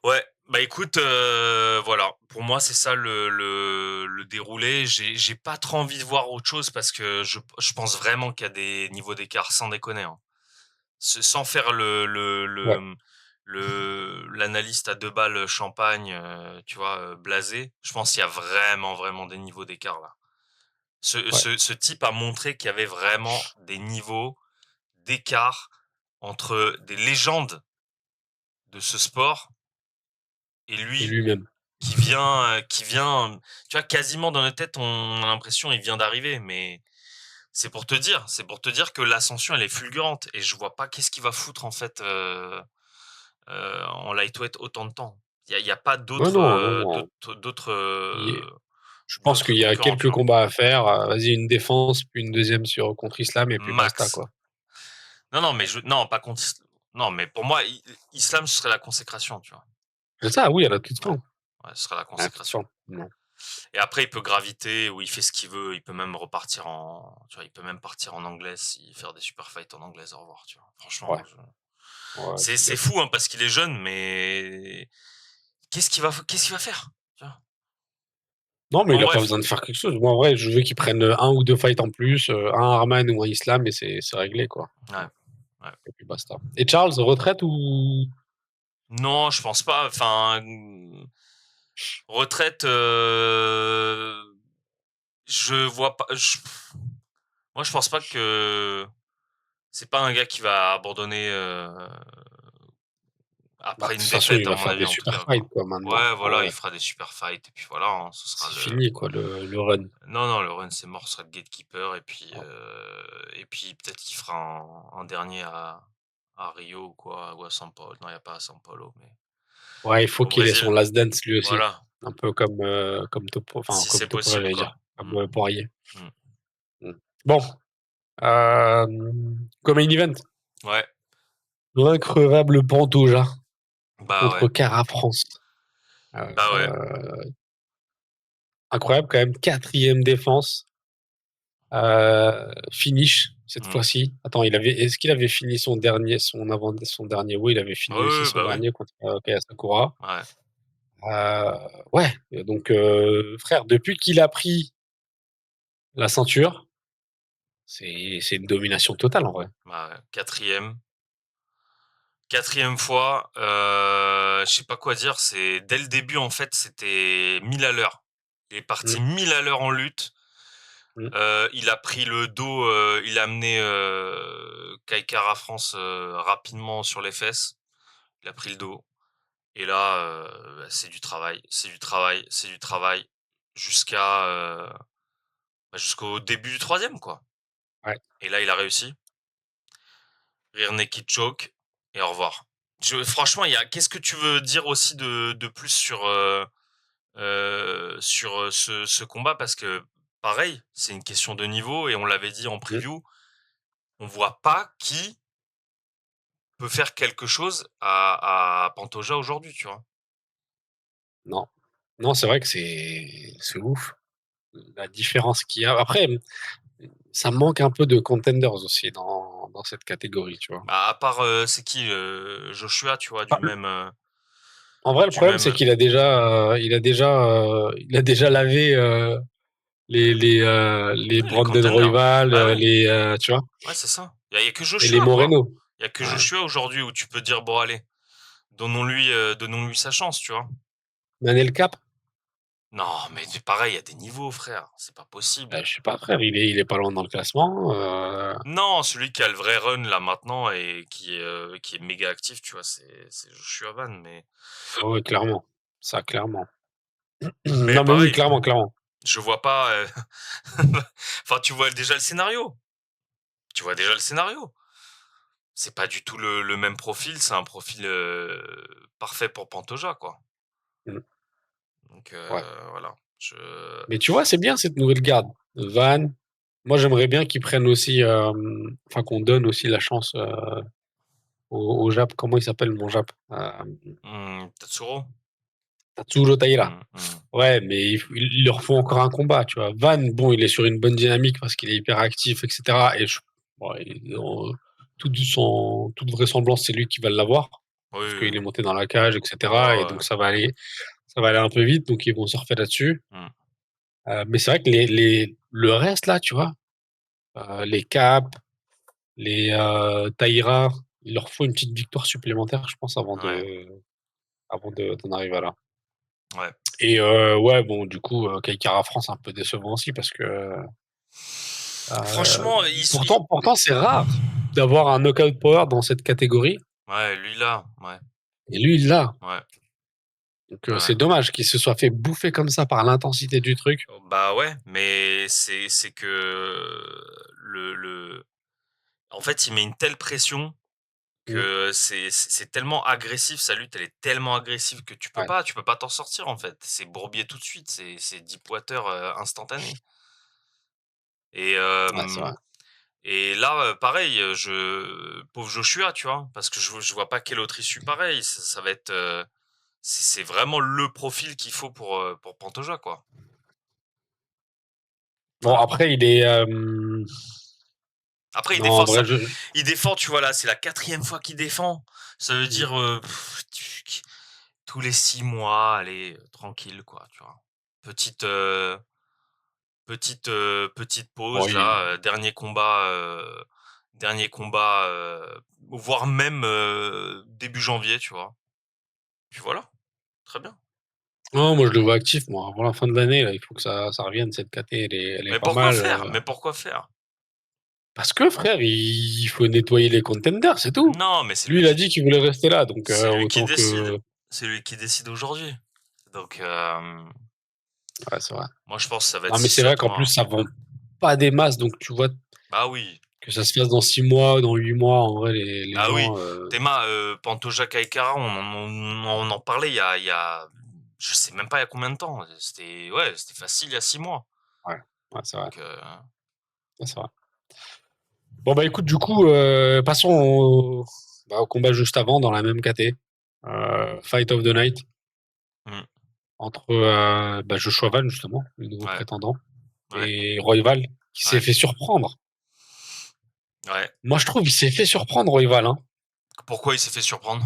Ouais, bah écoute, voilà. Pour moi, c'est ça le déroulé. J'ai pas trop envie de voir autre chose parce que je pense vraiment qu'il y a des niveaux d'écart, sans déconner, hein. Sans faire Ouais. l'analyste à 2 balles champagne, tu vois, blasé. Je pense qu'il y a vraiment, vraiment des niveaux d'écart là. Ouais. Ce type a montré qu'il y avait vraiment des niveaux d'écart entre des légendes de ce sport et Et lui lui-même. qui vient, tu vois, quasiment dans notre tête, on a l'impression il vient d'arriver, mais C'est pour te dire que l'ascension, elle est fulgurante et je vois pas qu'est-ce qu'il va foutre en fait en lightweight autant de temps. Il y a pas Non, d'autres non, non, non. Je pense d'autres qu'il y a concurrents, tu quelques vois. combats à faire. Vas-y, une défense, puis une deuxième contre Islam, et puis basta, Max. quoi. Non, mais non, pas contre. Non, mais pour moi, Islam, ce serait la consécration, tu vois. C'est ça, oui, à la toute Ouais, fin. ouais, ce serait la À la toute consécration. fin. Non. Et après, il peut graviter ou il fait ce qu'il veut. Il peut même repartir tu vois, il peut même partir en anglaise, faire des super fights en anglaise. Au revoir, tu vois. Franchement, Ouais, ouais, je suis c'est d'accord. fou, hein, parce qu'il est jeune, mais qu'est-ce qu'il va faire, tu vois. Non, mais Bon, il a pas bref. besoin de faire quelque chose. Moi, en vrai, je veux qu'il prenne un ou deux fights en plus, un Arman ou un Islam, et c'est réglé, quoi. Ouais, ouais. Et puis basta. Et Charles, retraite ou. Non, je pense pas. Enfin, retraite, je vois pas. Moi, je pense pas que c'est pas un gars qui va abandonner Bah, de après une toute façon, défaite, il à va mon faire avis, des en tout super cas, fights, quoi. quoi, maintenant. Ouais, voilà, il Ouais. fera des super fights et puis voilà, hein, ce sera C'est fini, quoi, le run. Non, le run c'est mort, ce sera le gatekeeper Ouais, et puis peut-être qu'il fera un dernier à Rio ou quoi, ou à São Paulo. Non, il y a pas à São Paulo, mais ouais, il faut au qu'il ait son Brésil. last dance, lui aussi. Voilà, Un peu comme Topo, enfin, si comme c'est Topo, possible, j'allais quoi. dire. Comme Poirier. Mm. Mm. Bon, euh, comme main event, Ouais, l'increvable Pantoja bah contre ouais, Cara France. Euh, bah ouais. incroyable quand même, quatrième défense, finish cette Mm. fois-ci. Attends, est-ce qu'il avait fini son dernier? Oui, il avait fini aussi Ouais, son bah ouais, dernier contre Kaya Sakura. ouais. Ouais, donc frère, depuis qu'il a pris la ceinture, c'est une domination totale en vrai. Bah ouais. Quatrième fois, je sais pas quoi dire, c'est dès le début en fait, c'était 1000 à l'heure. Il est parti Mm, 1000 à l'heure en lutte. mm, Il a pris le dos, il a amené Kai Kara France rapidement sur les fesses. Il a pris le dos. Et là, bah, c'est du travail, c'est du travail, c'est du travail jusqu'à jusqu'au début du troisième, quoi. ouais. Et là, il a réussi. Rear naked choke et au revoir. Franchement, qu'est-ce que tu veux dire aussi de plus sur ce combat? Parce que, pareil, c'est une question de niveau et on l'avait dit en Mm, preview, on voit pas qui peut faire quelque chose à Pantoja aujourd'hui, tu vois. non, non, c'est vrai que c'est ouf la différence qu'il y a. Après, ça manque un peu de contenders aussi dans cette catégorie, tu vois. Bah, à part, c'est qui Joshua, tu vois, Ah, en vrai, le du problème, c'est même. qu'il a il a déjà lavé les Ouais, les Brandon contenders. Royval, Bah ouais, tu vois, ouais, c'est ça. Y a que et les Joshua, quoi. Moreno. Il y a que Ouais. Joshua aujourd'hui où tu peux dire bon allez, donnons-lui sa chance, tu vois. Manel Cap, Non, mais c'est pareil, il y a des niveaux, frère. C'est pas bah, possible. je sais pas, frère, il est pas loin dans le classement. Non, celui qui a le vrai run là maintenant et qui est méga actif, tu vois, c'est Joshua Van, mais Ouais, clairement. Ça, clairement. mais Non, mais oui, pareil, clairement, clairement. je vois pas. Enfin, tu vois déjà le scénario. Tu vois déjà le scénario. C'est pas du tout le même profil. C'est un profil parfait pour Pantoja, quoi. Mm. Donc Ouais. voilà. Mais tu vois, c'est bien cette nouvelle garde. Van, moi, j'aimerais bien qu'ils prennent aussi, enfin, qu'on donne aussi la chance au Jap. Comment il s'appelle, mon Jap? Tatsuro. Tatsuro Taira. Hmm. Ouais, mais il leur faut encore un combat, tu vois. Van, bon, il est sur une bonne dynamique parce qu'il est hyper actif, etc. Bon, toute vraisemblance, c'est lui qui va l'avoir Oui, parce oui, qu'il oui. est monté dans la cage, etc. Et Ouais, ouais. donc ça va aller un peu vite, donc ils vont surfer là-dessus. Hmm. Mais c'est vrai que le reste là, tu vois, les Cap, les Taira, il leur faut une petite victoire supplémentaire, je pense, Ouais, d'en arriver à là. ouais. Et ouais, bon, du coup, Kaikara France, un peu décevant aussi parce que Franchement, pourtant, c'est rare d'avoir un knockout power dans cette catégorie. ouais, lui là, ouais, Et lui, il l'a. ouais, Donc, ouais. c'est dommage qu'il se soit fait bouffer comme ça par l'intensité du truc. Bah ouais, mais c'est que En fait, il met une telle pression Mmh. que c'est tellement agressif, sa lutte, elle est tellement agressive que Ouais, tu peux pas t'en sortir, en fait. C'est Bourbier tout de suite, c'est Deepwater, instantané et ouais, c'est vrai. là, pareil, pauvre Joshua, tu vois? Parce que je vois pas quelle autre issue pareille. Ça va être, c'est vraiment le profil qu'il faut pour Pantoja, quoi. Bon Voilà. après il est, Après, il non en défend vrai ça. je Il défend, tu vois, là, c'est la quatrième fois qu'il défend. Ça veut mmh. dire, tous les 6 mois, allez, tranquille, quoi, tu vois? Petite, petite pause Oui, là, dernier combat, voire même, début janvier, tu vois? Puis voilà, très bien. non, moi je le vois actif moi. Avant la fin de l'année là, il faut que ça revienne cette KT, elle est Mais pas pourquoi mal, faire? Mais pourquoi faire? parce que frère, il faut nettoyer les contenders, c'est tout. Non, mais Lui, il a dit qu'il voulait rester là, donc c'est lui qui autant décide. que C'est lui qui décide aujourd'hui. Donc, ouais, c'est vrai. moi je pense que ça va être Non, mais six c'est vrai sept qu'en plus, mois. ça vend pas des masses, donc tu vois, Bah oui. que ça se fasse dans 6 mois, dans 8 mois, en vrai, les Ah oui. gens, Théma, Pantoja Kaikara, on en parlait il y a je sais même pas il y a combien de temps. C'était facile il y a 6 mois. ouais, ouais, c'est vrai. Donc, Ouais, c'est vrai. Bon, bah écoute, du coup, passons au combat juste avant, dans la même KT. Fight of the Night, mmh, entre Joshua Van, justement, le nouveau ouais, prétendant, ouais, et Royval, qui s'est ouais, fait surprendre. ouais. Moi, je trouve qu'il s'est fait surprendre, Royval, hein. Pourquoi il s'est fait surprendre?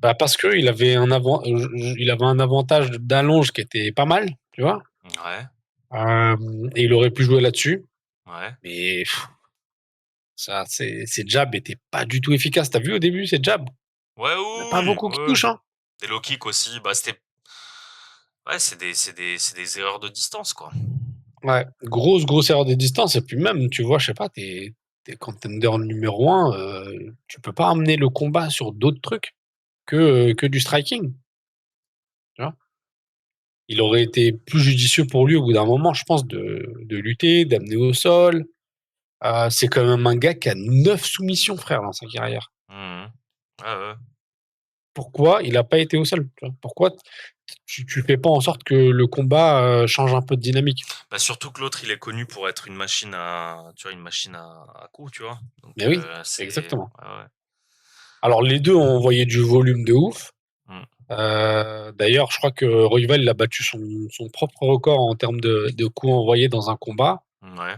Bah parce que il avait un avantage d'allonge qui était pas mal, tu vois. Ouais, Et il aurait pu jouer là-dessus, ouais. mais ses jabs étaient pas du tout efficaces. T'as vu au début ses jabs? Ouais, Il y en a oui, pas oui, beaucoup qui ouais, ouais. touchent, hein. Des low kicks aussi, bah, ouais, c'est des erreurs de distance, quoi. Ouais, grosse erreur de distance. Et puis même, tu vois, je sais pas, t'es contender numéro un, tu peux pas amener le combat sur d'autres trucs que du striking, tu vois. Il aurait été plus judicieux pour lui au bout d'un moment, je pense, de lutter, d'amener au sol. C'est quand même un gars qui a 9 soumissions, frère, dans sa carrière. Mmh. Ouais, ouais. Pourquoi il n'a pas été au sol, tu vois? Pourquoi tu fais pas en sorte que le combat change un peu de dynamique? Bah, surtout que l'autre, il est connu pour être une machine à tu vois, une machine à coups, tu vois? Donc, Mais oui, c'est exactement. ouais, ouais. Alors les deux ont envoyé du volume de ouf. Mmh. D'ailleurs, je crois que Royval il a battu son propre record en termes de coups envoyés dans un combat. Ouais.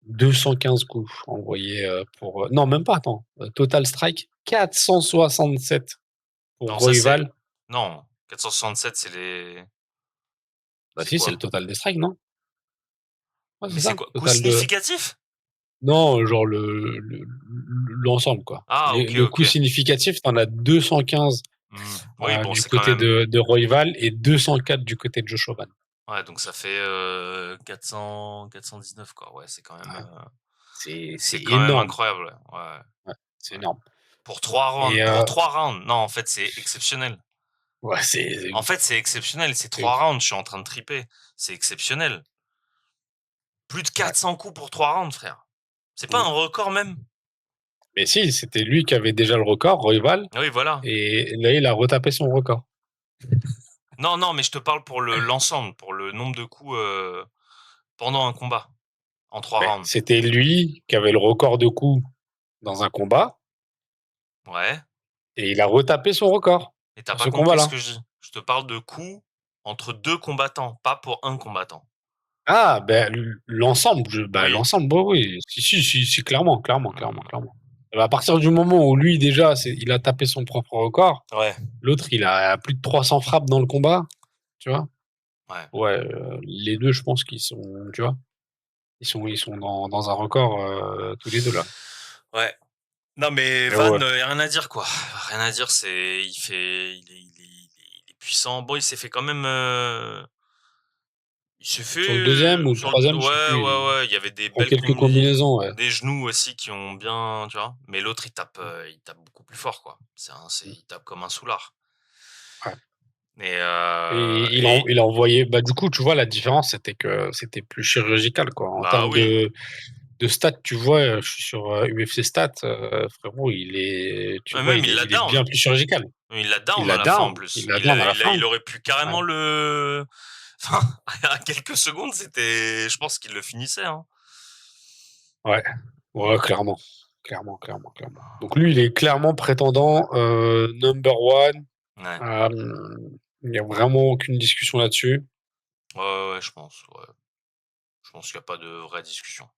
215 coups envoyés pour. Non, même pas, attends. Total Strike, 467 pour Non, ça c'est Royval. non, 467 c'est les Bah c'est si, c'est le quoi? total des strikes, non? Ouais, Mais c'est c'est ça. quoi? Coup Total de. significatif? Non, genre l'ensemble, quoi. Ah OK, Le coup OK. significatif, t'en as 215 Mmh. Oui, bon, du c'est quand côté même de Royval et 204 du côté de Joshua Van. ouais, donc ça fait, 419 quoi. Ouais, Ouais, c'est c'est quand même énorme. incroyable, ouais. Ouais, Ouais, c'est ouais. énorme. Pour Et 3 rounds. Non, en fait, c'est exceptionnel. ouais, En fait, c'est exceptionnel. C'est c'est 3 ouf. rounds, je suis en train de triper. C'est exceptionnel. Plus de Ouais. 400 coups pour 3 rounds, frère. C'est pas Mm. un record même? Mais si, c'était lui qui avait déjà le record, Royval, Oui, voilà. et là, il a retapé son record. Non, non, mais je te parle pour l'ensemble, pour le nombre de coups, pendant un combat, en 3 Mais rounds. c'était lui qui avait le record de coups dans un combat, Ouais. et il a retapé son record Et t'as sur pas ce compris ce combat-là. que je dis. Je te parle de coups entre 2 combattants, pas pour un combattant. Ah, ben, l'ensemble, Oui. l'ensemble, oui, oui. Si, Mmh. clairement. Et ben, à partir du moment où lui, déjà, il a tapé son propre record, Ouais, l'autre, il a plus de 300 frappes dans le combat, tu vois. ouais, Ouais, les deux, je pense qu'ils sont, tu vois, ils sont dans un record, tous les deux, là. ouais. Non, mais Mais Van, ouais. y a rien à dire, quoi. Rien à dire, c'est il est puissant. Bon, il s'est fait quand même, il s'est Sur le deuxième fait ou le sur le troisième, je sais ouais, plus, ouais, ouais, il y avait des ils font belles quelques combis, combinaisons, ouais. des genoux aussi qui ont bien tu vois? Mais l'autre, il tape beaucoup plus fort, quoi. Il tape comme un soulard. Ouais. Et, Il a envoyé. Bah, du coup, tu vois, la différence, c'était que c'était plus chirurgical, quoi. En bah termes oui. de stats, tu vois, je suis sur UFC Stats, frérot, tu vois, Même il l'a il est bien down. plus chirurgical. Il l'a Il down à l'a la fin en down. Il plus. l'a down à la fin. Il aurait pu Ouais. carrément le. Enfin, à quelques secondes, c'était. Je pense qu'il le finissait. Hein. Ouais. Ouais, clairement. Clairement, clairement, clairement. Donc lui, il est clairement prétendant number one. Ouais. Il n'y a vraiment aucune discussion là-dessus. Ouais, je pense. Ouais. Je pense qu'il n'y a pas de vraie discussion.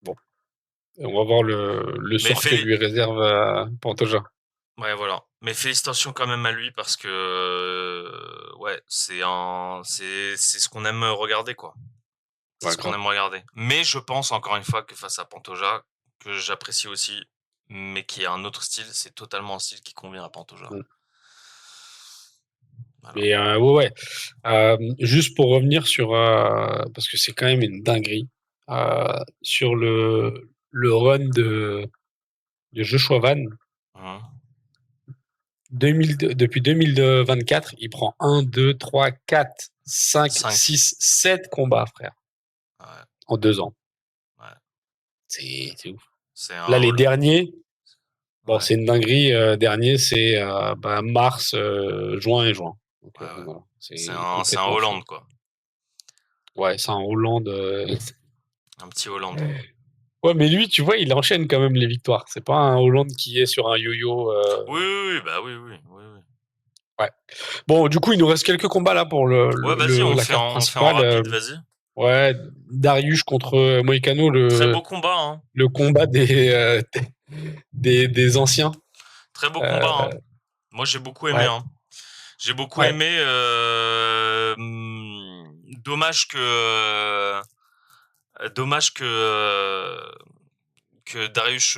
Bon, on va voir le Mais sort que lui réserve Pantoja. ouais, voilà. Mais félicitations quand même à lui parce que ouais, c'est ce qu'on aime regarder quoi. C'est Ouais, ce qu'on grave. aime regarder. Mais je pense encore une fois que face à Pantoja, que j'apprécie aussi, mais qui a un autre style, c'est totalement un style qui convient à Pantoja. Mm. Voilà. Mais ouais, ouais. Juste pour revenir sur, parce que c'est quand même une dinguerie, sur le run de Joshua Van, Mhm. depuis 2024, il prend un 2 3 4 5 5. 6 7 combats, frère, Ouais, en 2 ans. ouais. C'est ouf. C'est Là, un les derniers, bon, ouais, c'est une dinguerie. Dernier, c'est bah, mars, juin et juin. Donc, ouais, ouais. voilà, C'est c'est un complètement fou. Hollande quoi. Ouais, c'est en Hollande. Un petit Hollande. Ouais, mais lui, tu vois, il enchaîne quand même les victoires. C'est pas un Hollande qui est sur un yo-yo. Oui, oui, oui, bah oui, oui, oui, oui. Ouais. Bon, du coup, il nous reste quelques combats là pour Ouais, vas-y, la carte on fait en principale. rapide, vas-y. Ouais, Darius contre Moïcano, Très beau combat, hein. le combat des anciens. Très beau combat, Euh, hein. Moi, j'ai beaucoup aimé, ouais, hein. J'ai beaucoup ouais. aimé. Dommage que Darius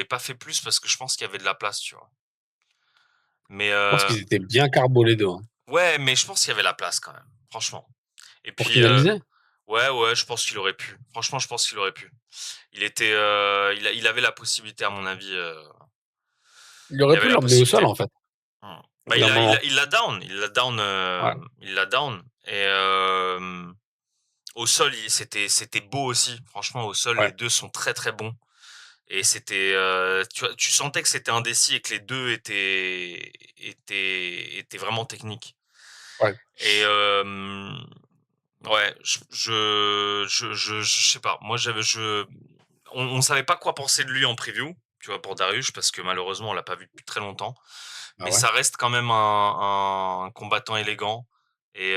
ait pas fait plus parce que je pense qu'il y avait de la place, tu vois. Mais Je pense qu'ils étaient bien carbo les deux, hein. ouais, mais je pense qu'il y avait la place quand même, franchement. Et Pour puis finaliser. ouais, je pense qu'il aurait pu. Franchement, je pense qu'il aurait pu. Il avait la possibilité à mon avis. Il Il aurait avait pu la l'emmener au sol, possibilité. en fait, Hmm. au Bah, bout d'un moment. Ouais, il l'a down. Et au sol, c'était beau aussi. Franchement, au sol, ouais, les deux sont très très bons. Et c'était, tu sentais que c'était indécis et que les deux étaient vraiment techniques. ouais. Et ouais, je sais pas. Moi, on savait pas quoi penser de lui en preview, tu vois, pour Darius, parce que malheureusement, on l'a pas vu depuis très longtemps. Ah Mais ouais. ça reste quand même un combattant élégant. Et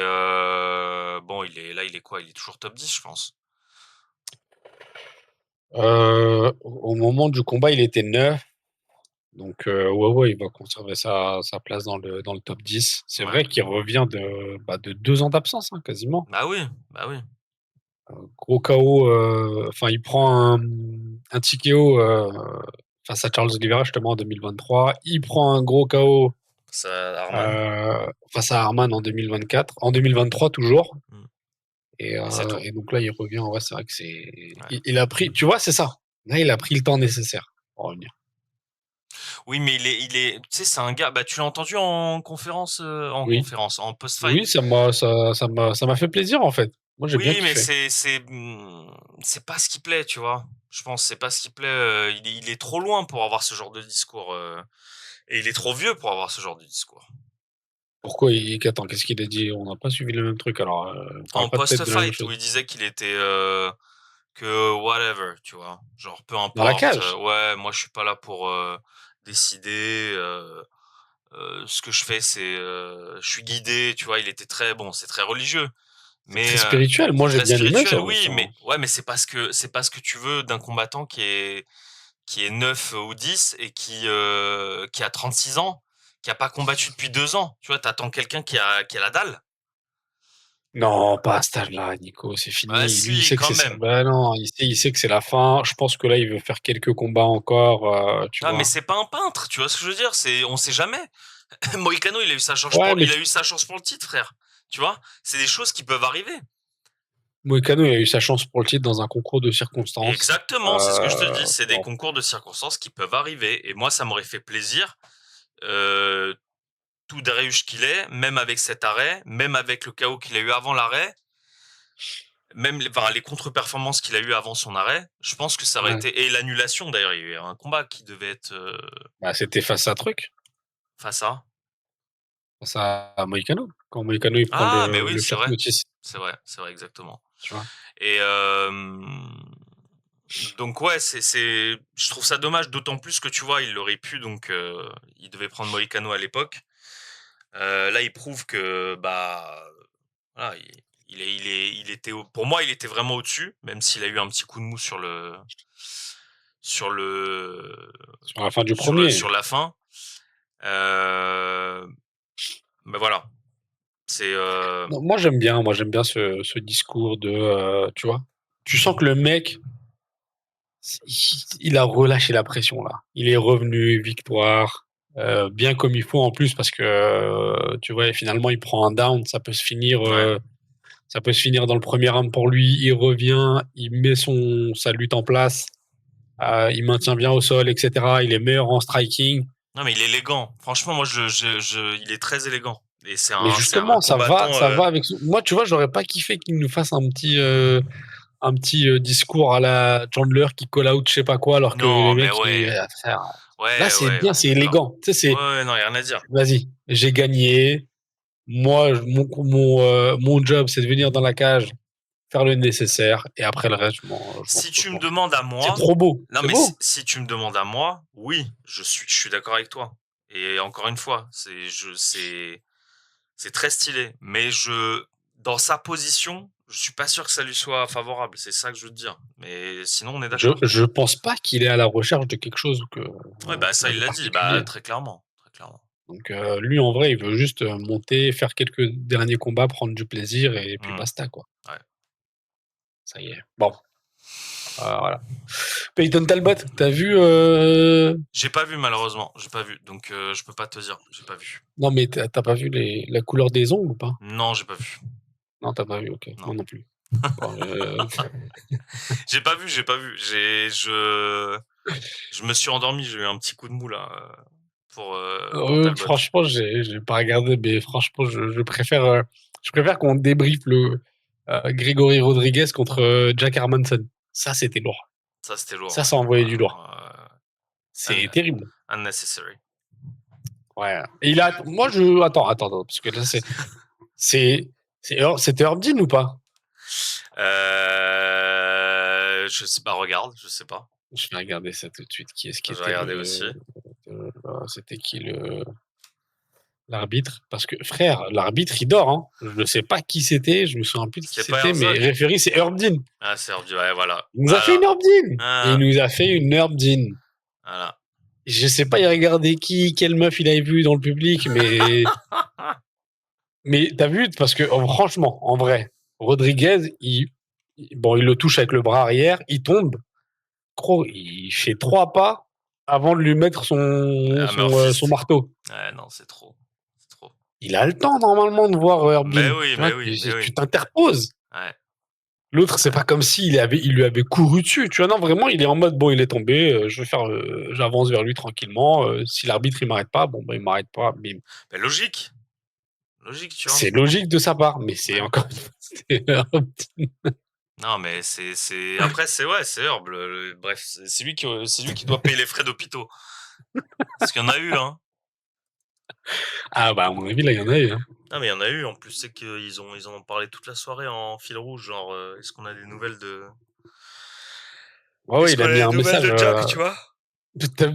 bon, il est quoi? Il est toujours top 10, je pense. Au moment du combat, il était 9. Donc, ouais, ouais, il va conserver sa place dans le top 10. C'est Ouais. vrai qu'il revient de 2 ans d'absence, hein, quasiment. Bah oui, bah oui. Gros KO, enfin, il prend un TKO face à Charles Oliveira, justement, en 2023. Il prend un gros KO Ça, Arman. face à Arman en 2024, en 2023 toujours. Mm. Et, Et c'est tout. donc là, il revient. Ouais, c'est vrai que Ouais. il a pris, tu vois, c'est ça. Là, il a pris le temps nécessaire pour revenir. Oui, mais tu sais, c'est un gars. Bah, tu l'as entendu en Oui, conférence, en oui, post-fight. ça m'a fait plaisir, en fait. Moi, j'ai bien Oui, mais kiffé. c'est pas ce qui plaît, tu vois. Je pense, c'est pas ce qui plaît. Il est trop loin pour avoir ce genre de discours. Et il est trop vieux pour avoir ce genre de discours. Pourquoi attends, qu'est-ce qu'il a dit? On n'a pas suivi le même truc, alors on parle En pas peut-être de la même post-fight, où chose. il disait qu'il était que whatever, tu vois. Genre peu Dans la importe. cage? Ouais, moi je suis pas là pour décider. Ce que je fais, je suis guidé, tu vois. Il était très bon, c'est très religieux, C'est mais très spirituel. c'est Moi, j'ai très bien aimé spirituel, ça. oui. Mais ouais, mais c'est pas ce que tu veux d'un combattant qui est 9 ou 10 et qui a 36 ans, qui a pas combattu depuis 2 ans. Tu vois, t'attends quelqu'un qui a la dalle. Non, pas à cet âge-là, Nico, c'est Ouais, fini. Lui, il si, sait que quand c'est ça. même. Ben non, il sait que c'est la fin. Je pense que là, il veut faire quelques combats encore, tu Ah, mais vois. c'est pas un peintre, tu vois ce que je veux dire? On sait jamais. Moïcano, Ouais, mais il a eu sa chance pour le titre, frère. Tu vois? C'est des choses qui peuvent arriver. Moïcano, il a eu sa chance pour le titre dans un concours de circonstances. Exactement, c'est ce que je te dis. C'est des Bon, concours de circonstances qui peuvent arriver. Et moi, ça m'aurait fait plaisir, euh, tout Darius qu'il est, même avec cet arrêt, même avec le KO qu'il a eu avant l'arrêt, même les contre-performances qu'il a eu avant son arrêt, je pense que ça aurait Ouais. été... Et l'annulation, d'ailleurs, il y a eu un combat qui devait être Bah, c'était face à truc, face à... face à Moïcano. Quand Moïcano il prend Ah, mais oui, le c'est short vrai. notice, C'est vrai, exactement. tu vois. Et donc ouais, je trouve ça dommage, d'autant plus que tu vois, il aurait pu, donc il devait prendre Moïcano à l'époque. Là, il prouve que bah voilà, pour moi, il était vraiment au-dessus, même s'il a eu un petit coup de mou sur le, Sur la fin du premier. sur la fin. Euh, mais voilà, c'est Non, moi j'aime bien ce discours de, tu vois, tu sens que le mec, il a relâché la pression là. Il est revenu victoire, bien comme il faut en plus parce que, tu vois, finalement il prend un down, ouais. ça peut se finir dans le premier round pour lui. Il revient, il met sa lutte en place, il maintient bien au sol, etc. Il est meilleur en striking. Non, mais il est élégant. Franchement, moi, il est très élégant. Et Mais c'est un justement, combattant. ça va avec. Moi, tu vois, j'aurais pas kiffé qu'il nous fasse un petit discours à la Chandler qui call out je sais pas quoi, alors que Non, les mais mecs, ouais. frère, là Ouais, c'est ouais, bien, on est c'est d'accord. élégant. Tu sais, Ouais, ouais, non, y a rien à dire. vas-y, j'ai gagné. Moi, mon job, c'est de venir dans la cage, faire le nécessaire, et après le reste, Si tu je me m'en fous. demandes à C'est moi, trop beau, non, c'est mais beau. si tu me demandes à moi, oui, je suis d'accord avec toi. Et encore une fois, c'est très stylé. Mais dans sa position, je suis pas sûr que ça lui soit favorable. C'est ça que je veux te dire. Mais sinon, on est d'accord. Je pense pas qu'il est à la recherche de quelque chose Ouais, bah, ça, il de l'a dit. Bah, particulier. très clairement. Très clairement. Donc lui, en vrai, il veut juste monter, faire quelques derniers combats, prendre du plaisir, et puis Hmm, basta, quoi. ouais. Ça y est. Bon, voilà. Peyton Talbot, t'as vu J'ai pas vu, malheureusement. J'ai pas vu. Donc, je peux pas te dire. J'ai pas vu. Non, mais t'as pas vu la couleur des ongles ou pas? Non, j'ai pas vu. Non, t'as pas vu, ok. Non. Moi non plus. Bon, J'ai pas vu, j'ai pas vu. Je me suis endormi, j'ai eu un petit coup de mou là pour Talbot. franchement, j'ai pas regardé, mais franchement, je préfère qu'on débriefe le Grégory Rodriguez contre Jack Hermanson. Ça, c'était lourd. Ça c'était lourd, Ça envoyait du lourd. ouais. C'est terrible. Unnecessary. Ouais. Et attends, parce que là, c'était Herb Dean ou pas? Je sais pas, regarde, je sais pas. Je vais regarder ça tout de suite. Qui est-ce qui Je vais était regarder aussi. c'était qui l'arbitre? Parce que, frère, l'arbitre, il dort, hein. Je ne sais pas qui c'était, je me souviens plus de qui C'est pas c'était, mais Herzog? référé, c'est Herb Dean. Ah, c'est Herb, ouais, voilà. Il nous a fait une Voilà. Herb Dean. Et il Ah, nous a fait une Herb Dean. voilà. Je sais pas, il regardait quelle meuf il avait vu dans le public, mais t'as vu, parce que, franchement, en vrai, Rodriguez, bon, il le touche avec le bras arrière, il tombe, gros, il fait 3 pas avant de lui mettre Hammer son Fist. marteau. Ouais, non, c'est trop. C'est trop. Il a le temps normalement de voir Mais Herbin. oui, Tu vois, mais oui. tu t'interposes. Ouais, L'autre, c'est ouais. pas comme il lui avait couru dessus. Tu vois, non, vraiment, il est en mode bon, il est tombé. J'avance vers lui tranquillement. Si l'arbitre il m'arrête pas, bon, bah, il m'arrête pas. Bim. Mais logique. Logique, tu vois. C'est logique de sa part, mais c'est Ouais. encore une fois, c'est un Non, mais après, ouais, c'est Herb. Bref, c'est lui qui doit payer les frais d'hôpitaux. Parce qu'il y en a eu, hein. Ah bah à mon avis là, il y en a eu. Hein. Non, mais il y en a eu. En plus, c'est ils en ont parlé toute la soirée en fil rouge. Genre, Ouais, ouais, est-ce il qu'on a a mis des un nouvelles message. de Jack, tu vois?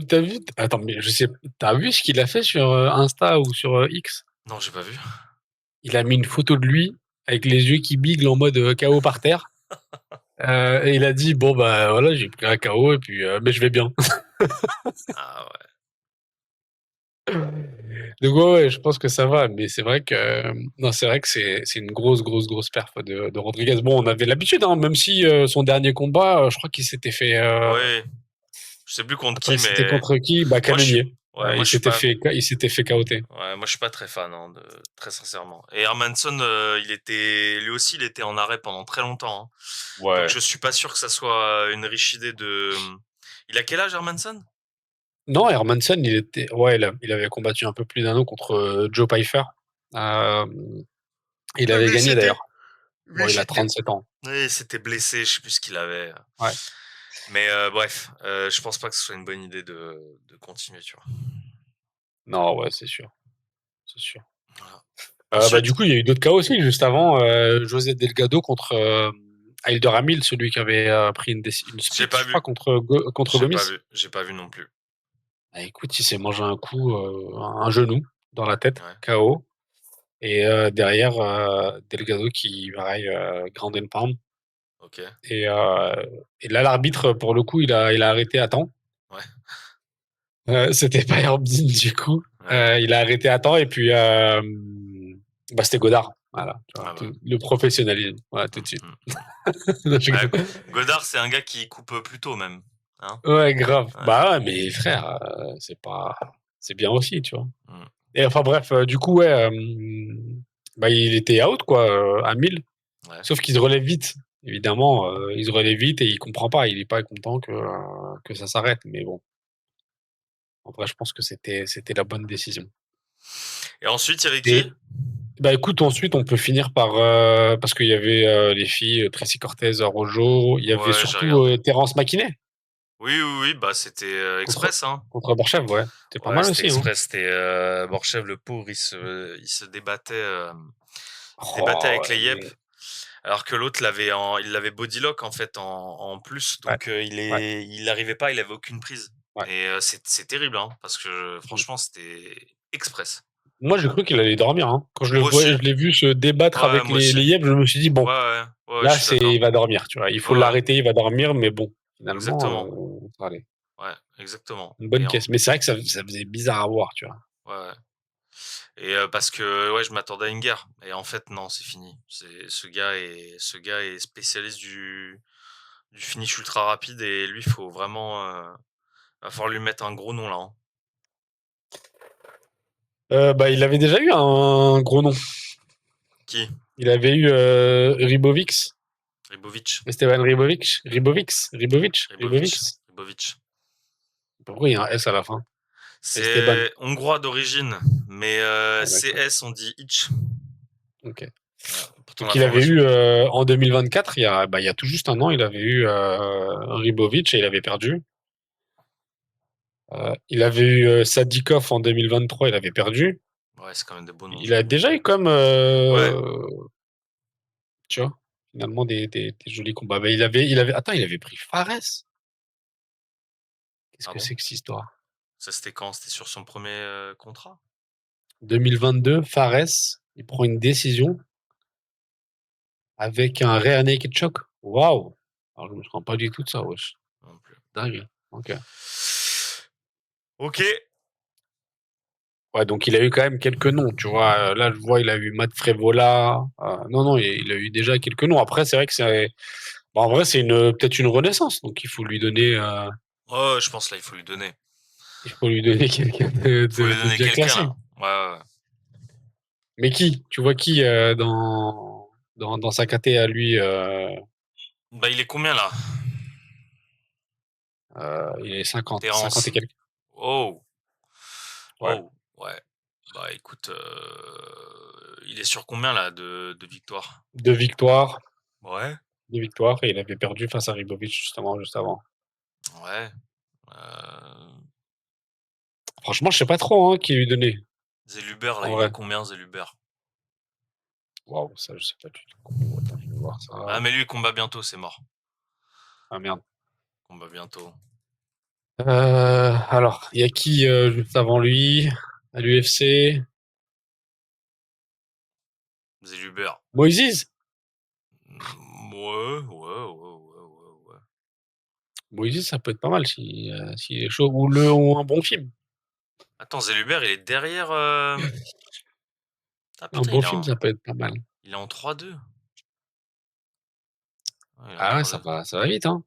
T'as vu? Attends, mais je sais. T'as vu ce qu'il a fait sur Insta ou sur X? Non, j'ai pas vu. Il a mis une photo de lui avec les yeux qui biglent en mode KO par terre. Et il a dit, bon, bah voilà, j'ai pris un KO, et puis, mais je vais bien. Ah ouais. Donc, ouais, je pense que ça va, mais c'est vrai que, non, c'est vrai que c'est une grosse perf de Rodriguez. Bon, on avait l'habitude, hein, même si son dernier combat, je crois qu'il s'était fait, Ouais. Je sais plus contre attends, qui, il s'était mais contre qui? Bah, moi, je suis, Cannonier. ouais, moi, Il s'était fait KOT. ouais, moi, je suis pas très fan, hein, très sincèrement. Et Hermanson, lui aussi, il était en arrêt pendant très longtemps, hein. Donc, Ouais. je suis pas sûr que ça soit une riche idée de. Il a quel âge, Hermanson? Non, Hermanson, il avait combattu un peu plus d'un an contre Joe Pyfer. Euh, il Ah, avait mais gagné c'était. d'ailleurs. Bon, Mais il a c'était. 37 ans. Oui, c'était blessé, je sais plus ce qu'il avait. Ouais. Mais bref, je pense pas que ce soit une bonne idée de continuer, tu vois. Non, ouais, c'est sûr. C'est sûr. Voilà. Bah, Ensuite, du coup, il y a eu d'autres cas aussi, juste avant. José Delgado contre Ailder Amil, celui qui avait pris une j'ai split, pas je crois, vu. contre Gomis. J'ai pas vu non plus. Ah, écoute, il s'est mangé un coup, un genou dans la tête, Ouais, KO. Et derrière, Delgado qui, pareil, ground and pound. ok. Et, euh, et là, l'arbitre, pour le coup, il a arrêté à temps. Ouais, C'était pas Herbzin, du coup. ouais. Il a arrêté à temps et puis bah, c'était Godard. Voilà, tu vois, Ah bah. le professionnalisme, voilà, tout Hum, de suite. hum, hum. Non, je Ouais, rigole. Godard, c'est un gars qui coupe plus tôt même. Hein. Ouais, grave. Ouais. Bah ouais, mais frère, c'est bien aussi, tu vois. Hum, Et enfin bref, du coup, ouais, bah, il était out, quoi, à 1000. ouais. Sauf qu'il se relève vite. Évidemment, il se relève vite et il comprend pas. Il est pas content que ça s'arrête. Mais bon, en vrai, je pense que c'était la bonne décision. Et ensuite, il y avait qui? Et bah écoute, ensuite, on peut finir par parce qu'il y avait les filles Tracy Cortez, Rojo. Il y avait Ouais, j'ai surtout regardé. Terence McKinney Oui, oui, oui, bah c'était contre Express, hein. contre Borchave, ouais. C'était pas Ouais, mal c'était aussi, hein. Express, c'était Borchev, le pauvre, il se débattait, il se débattait Oh, avec ouais, les yep, mais alors que l'autre il l'avait bodylock en fait en plus, ouais, donc ouais, il arrivait pas, il avait aucune prise. ouais. Et c'est terrible, hein, parce que franchement, c'était Express. Moi, j'ai cru qu'il allait dormir, hein. Quand Moi aussi. je l'ai vu se débattre Ouais, avec moi aussi. les Yep, je me suis dit, Ouais, bon, ouais, ouais, ouais, je là, suis d'accord. il va dormir, tu vois. Il Ouais, faut ouais, l'arrêter, il va dormir, mais bon, finalement, exactement. ça allait. Ouais, exactement. Une bonne caisse. Mais c'est vrai que ça faisait bizarre à voir, tu vois. Ouais, ouais. Et parce que ouais, je m'attendais à une guerre. Et en fait, non, c'est fini. Ce gars est spécialiste du finish ultra rapide et lui, faut vraiment, va falloir lui mettre un gros nom là. Hein. Bah, il avait déjà eu un gros nom. Qui? Il avait eu Ribovics. Ribovic. Esteban Ribovics. Ribovic. Ribovics. Ribovic. Pourquoi il y a un S à la fin? Esteban. C'est hongrois d'origine, mais Ah, d'accord. CS on dit itch. Ok. Voilà, pour ton Donc il avait information. eu en 2024, il y a tout juste un an, il avait eu Ribovic et il avait perdu. Il avait eu Sadikov en 2023, il avait perdu. Ouais, c'est quand même des beaux noms. Il a déjà eu comme, Ouais. tu vois, finalement des jolis combats. Mais attends, il avait pris Fares. Qu'est-ce Ah que bon? c'est que cette histoire? Ça c'était quand? C'était sur son premier contrat? 2022, Fares, il prend une décision avec un rear naked choke. Waouh! Alors je me rends pas du tout de ça, wesh. Non plus. Dingue. Ok. Ok. Ouais, donc il a eu quand même quelques noms, tu vois. Là, je vois, il a eu Matt Frevola. Non, non, il a eu déjà quelques noms. Après, c'est vrai que bon, en vrai, c'est peut-être une renaissance. Donc Ouais, je pense là, il faut lui donner. il faut lui donner quelqu'un Faut lui de donner bien quelqu'un classé. là. Ouais, ouais, ouais. Mais qui? Tu vois qui dans sa caté à lui Bah, il est combien là? il est 50 et Terence. quelques. Oh, Ouais. oh, ouais. Bah, écoute, il est sur combien là de victoires? Deux victoires. Ouais, Deux victoires. Et il avait perdu face à Ribovic, justement, juste avant. ouais. Euh... Franchement, je sais pas trop hein, qui lui donner. Zéluber là, En il est vrai. combien Zéluber? Waouh, ça, je sais pas du tout. Attends, je vais voir ça. Ah, mais lui, il combat bientôt, c'est mort. Ah merde. Combat bientôt. Alors, il y a qui juste avant lui à l'UFC? Zéluber. Moïse? Ouais, ouais, ouais, ouais, ouais, ouais. Moïse, ça peut être pas mal s'il est chaud. Ou un bon film. Attends, Zéluber, il est derrière. Ah Un putain, bon film, ça peut être pas mal. il est en 3-2. Ouais, il est en Ah ouais, 3-2. ça va vite, hein.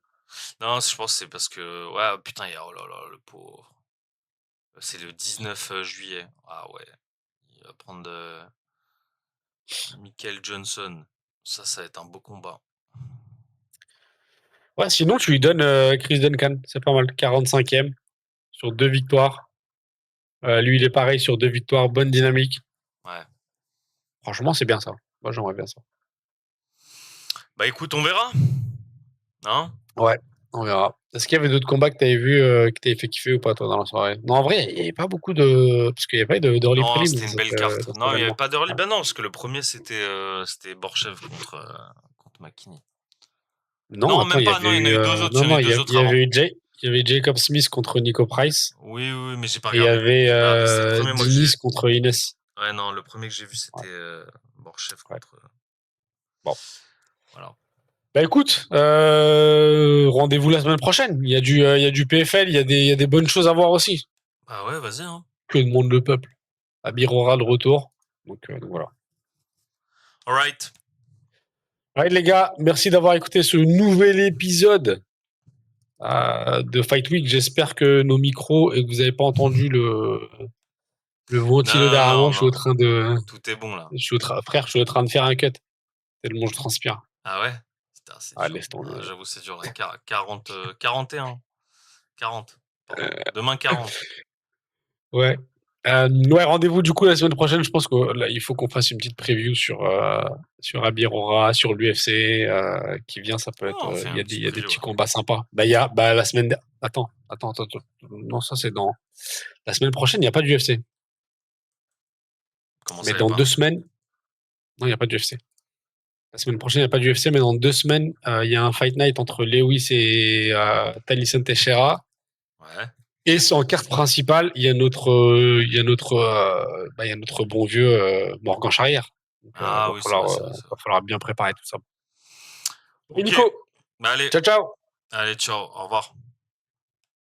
Non, je pense que c'est parce que. Ouais, putain, oh là là, le pauvre. C'est le 19 juillet. Ah ouais. Il va prendre Michael Johnson. Ça va être un beau combat. Ouais, sinon, tu lui donnes Chris Duncan. C'est pas mal. 45e. sur 2 victoires. Lui, il est pareil sur 2 victoires, bonne dynamique. Ouais. Franchement, c'est bien ça. Moi, j'aimerais bien ça. Bah écoute, on verra. Hein? Ouais, on verra. Est-ce qu'il y avait d'autres combats que tu avais vu, qui t'avaient fait kiffer ou pas, toi, dans la soirée? Non, en vrai, il n'y avait pas beaucoup de. Parce qu'il n'y avait pas d'early Non, prelims c'était une belle dans carte. cet Non, il n'y avait événement. pas d'early. Ouais. Bah non, parce que le premier, c'était Borchev contre McKinney. Non, Non, attends, même il y pas. avait Non, il y en a eu. eu deux autres. Non, Il y en a non, eu deux il autres y avant. avait eu il y avait Jacob Smith contre Nico Price. Oui, oui, mais j'ai pas Et il y regardé. avait J'ai pas regardé. C'était le premier, moi, que j'ai. Diniz contre Ines. Ouais, non, le premier que j'ai vu, Ouais, c'était Borchev ouais. contre. Bon. Voilà. Bah écoute, rendez-vous la semaine prochaine. Il y a du PFL, il y a des bonnes choses à voir aussi. Bah ouais, vas-y, hein. Que demande le peuple? Abirora de retour. Donc voilà. Alright. Allez les gars, merci d'avoir écouté ce nouvel épisode de Fight Week. J'espère que nos micros et que vous n'avez pas entendu le ventilo Non, derrière moi. non, Je suis en non. train de, Tout est bon, là. frère, je suis en train de faire un cut tellement je transpire. Ah ouais? Putain, c'est Ah, dur. laisse tomber. Ah, j'avoue, c'est dur, là. 40, 41. 40. Pardon. Demain, 40. Ouais. Ouais, rendez-vous du coup la semaine prochaine. Je pense qu'il faut qu'on fasse une petite preview sur Abirora, sur l'UFC qui vient. Ça peut Oh, être. on fait Il y un a des, petit il y a des preview, petits ouais. combats sympas. Bah, il y a la semaine. Attends. Non, ça c'est dans. La semaine prochaine, il n'y a pas d'UFC. Comment Mais ça, y a dans pas? 2 semaines, non, il n'y a pas d'UFC. La semaine prochaine, il n'y a pas d'UFC, mais dans 2 semaines, il y a un fight night entre Lewis et Talisson Teixeira. Ouais. Et en carte principale, il y a notre bon vieux Morgan Charrière. Donc, Ah oui, c'est vrai, c'est vrai, c'est va vrai. falloir bien préparer tout ça. Et Ok. Nico, Bah allez. ciao, ciao! Allez, ciao. Au revoir.